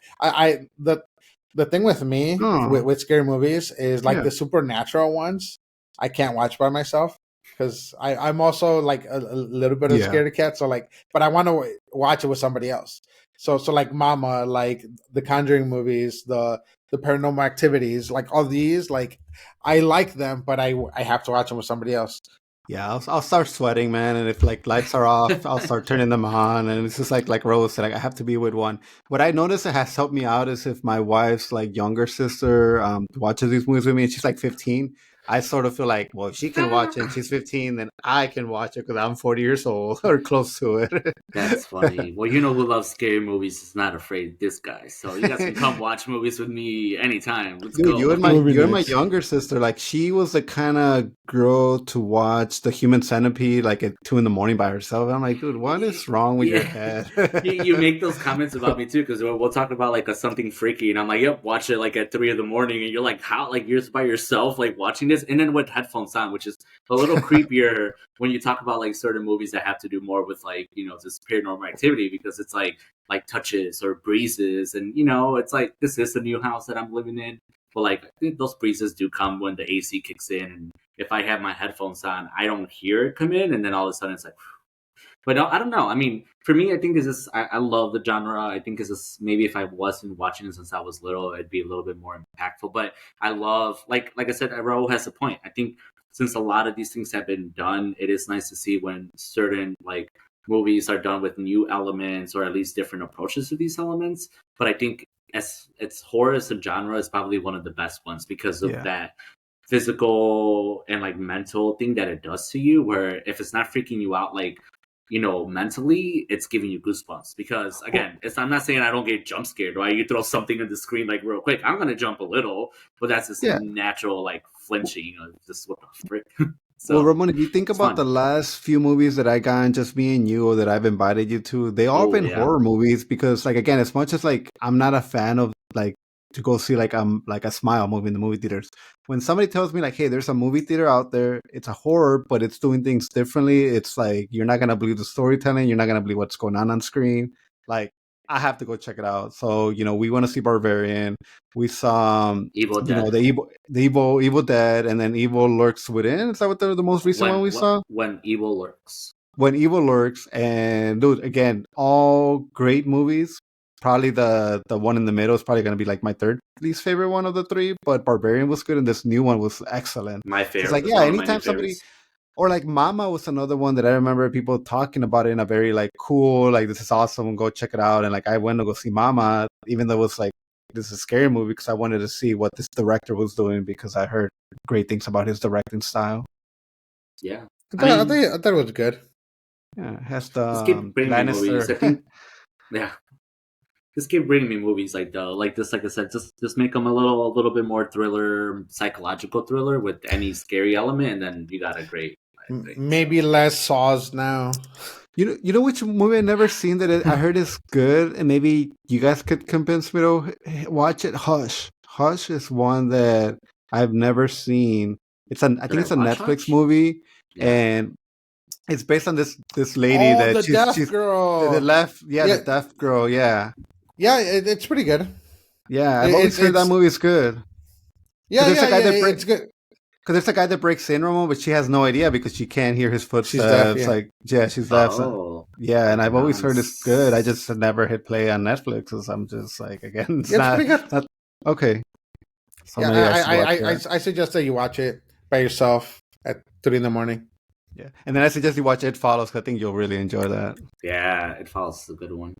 S3: the thing with me
S1: Oh,
S3: with scary movies is like
S1: yeah.
S3: the supernatural ones. I can't watch by myself because I'm also like a little bit of
S1: Yeah.
S3: scaredy cat. So like, but I want to watch it with somebody else. So like Mama, like the Conjuring movies, the Paranormal Activities, like all these, like I like them, but I have to watch them with somebody else.
S1: Yeah, I'll start sweating, man, and if like lights are off, I'll start turning them on, and it's just like Rose said, like I have to be with one. What I noticed that has helped me out is if my wife's like younger sister watches these movies with me, and she's like 15. I sort of feel like, well, if she can watch it and she's 15, then I can watch it because I'm 40 years old or close to it.
S2: That's funny. Well, you know who loves scary movies is not afraid. This guy. So you guys can come watch movies with me anytime. Let's
S1: Dude,
S2: go.
S1: you and my younger sister, like she was the kind of girl to watch the Human Centipede like at 2 a.m. by herself. I'm like, dude, what is wrong with your head?
S2: You make those comments about me too, because we'll talk about like something freaky, and I'm like, yep, watch it like at 3 a.m, and you're like, how? Like you're by yourself, like watching this, and then with headphones on, which is a little creepier when you talk about like certain movies that have to do more with like this paranormal activity, because it's like touches or breezes, and it's like this is the new house that I'm living in. But like those breezes do come when the AC kicks in, and if I have my headphones on, I don't hear it come in, and then all of a sudden it's like. But I don't know. I mean, for me, I think is this. I love the genre. I think is this. Maybe if I wasn't watching it since I was little, it'd be a little bit more impactful. But I love, like I said, Raul has a point. I think since a lot of these things have been done, it is nice to see when certain like movies are done with new elements or at least different approaches to these elements. But I think as it's horror as a genre is probably one of the best ones because of that physical and like mental thing that it does to you. Where if it's not freaking you out, like mentally, it's giving you goosebumps. Because again, I'm not saying I don't get jump scared, right? You throw something in the screen like real quick, I'm gonna jump a little, but that's just natural like flinching. Just what the frick. So,
S1: well, Ramon, if you think about the last few movies that I got, just me and you, or that I've invited you to, they all been horror movies. Because, like, again, as much as like I'm not a fan of like to go see like a Smile movie in the movie theaters. When somebody tells me like, hey, there's a movie theater out there, it's a horror, but it's doing things differently. It's like you're not gonna believe the storytelling, you're not gonna believe what's going on screen. Like I have to go check it out. So we want to see Barbarian. We saw
S2: Evil Dead.
S1: The Evil Dead, and then Evil Lurks Within. Is that what the most recent one we saw?
S2: When Evil Lurks.
S1: When Evil Lurks, and dude, again, all great movies. Probably the one in the middle is probably going to be like my third least favorite one of the three, but Barbarian was good and this new one was excellent.
S2: My favorite.
S1: It's like, anytime somebody, or like Mama was another one that I remember people talking about it in a very like cool, like this is awesome, go check it out. And like I went to go see Mama, even though it was like, this is a scary movie because I wanted to see what this director was doing because I heard great things about his directing style.
S2: Yeah.
S3: I thought it was good.
S1: Yeah, it has the
S2: movies. I think, just keep bringing me movies like this. Like I said, just make them a little bit more thriller, psychological thriller with any scary element, and then you got a great.
S3: Maybe less Saws now.
S1: You know which movie I've never seen that I heard is good, and maybe you guys could convince me to watch it. Hush. Hush is one that I've never seen. I think it's a Netflix movie, and it's based on this lady that
S3: the deaf girl.
S1: The deaf girl,
S3: Yeah, it's pretty good.
S1: Yeah, I've always heard that movie's good.
S3: Yeah, it's good.
S1: Because there's a guy that breaks in, Ramon, but she has no idea because she can't hear his footsteps.
S3: She's deaf,
S1: she's deaf. So, and I've always heard it's good. I just never hit play on Netflix, because I'm just like, again, it's
S3: pretty good.
S1: Okay.
S3: I suggest that you watch it by yourself at 3 a.m.
S1: Yeah, and then I suggest you watch It Follows, because I think you'll really enjoy that.
S2: Yeah, It Follows is a good one.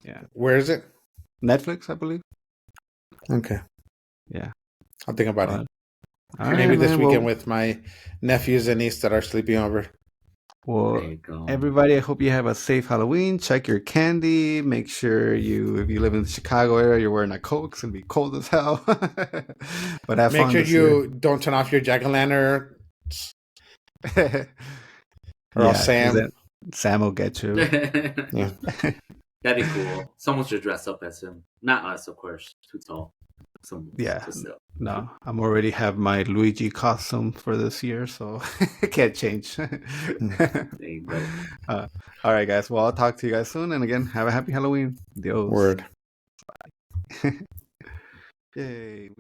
S1: Yeah.
S3: Where is it?
S1: Netflix, I believe.
S3: Okay.
S1: Yeah.
S3: I'll think about it. Maybe this weekend with my nephews and niece that are sleeping over.
S1: Well, everybody, I hope you have a safe Halloween. Check your candy. Make sure if you live in the Chicago area, you're wearing a coat. It's going to be cold as hell. But have fun.
S3: Make sure you don't turn off your jack-o'-lantern. Or else
S1: Sam will get you.
S2: Yeah. That'd be cool. Someone should dress up as him. Not us, of course. Too tall.
S1: No, I'm already have my Luigi costume for this year, so I can't change. All right, guys. Well, I'll talk to you guys soon. And again, have a happy Halloween. Adios.
S3: Word.
S1: Bye. Yay.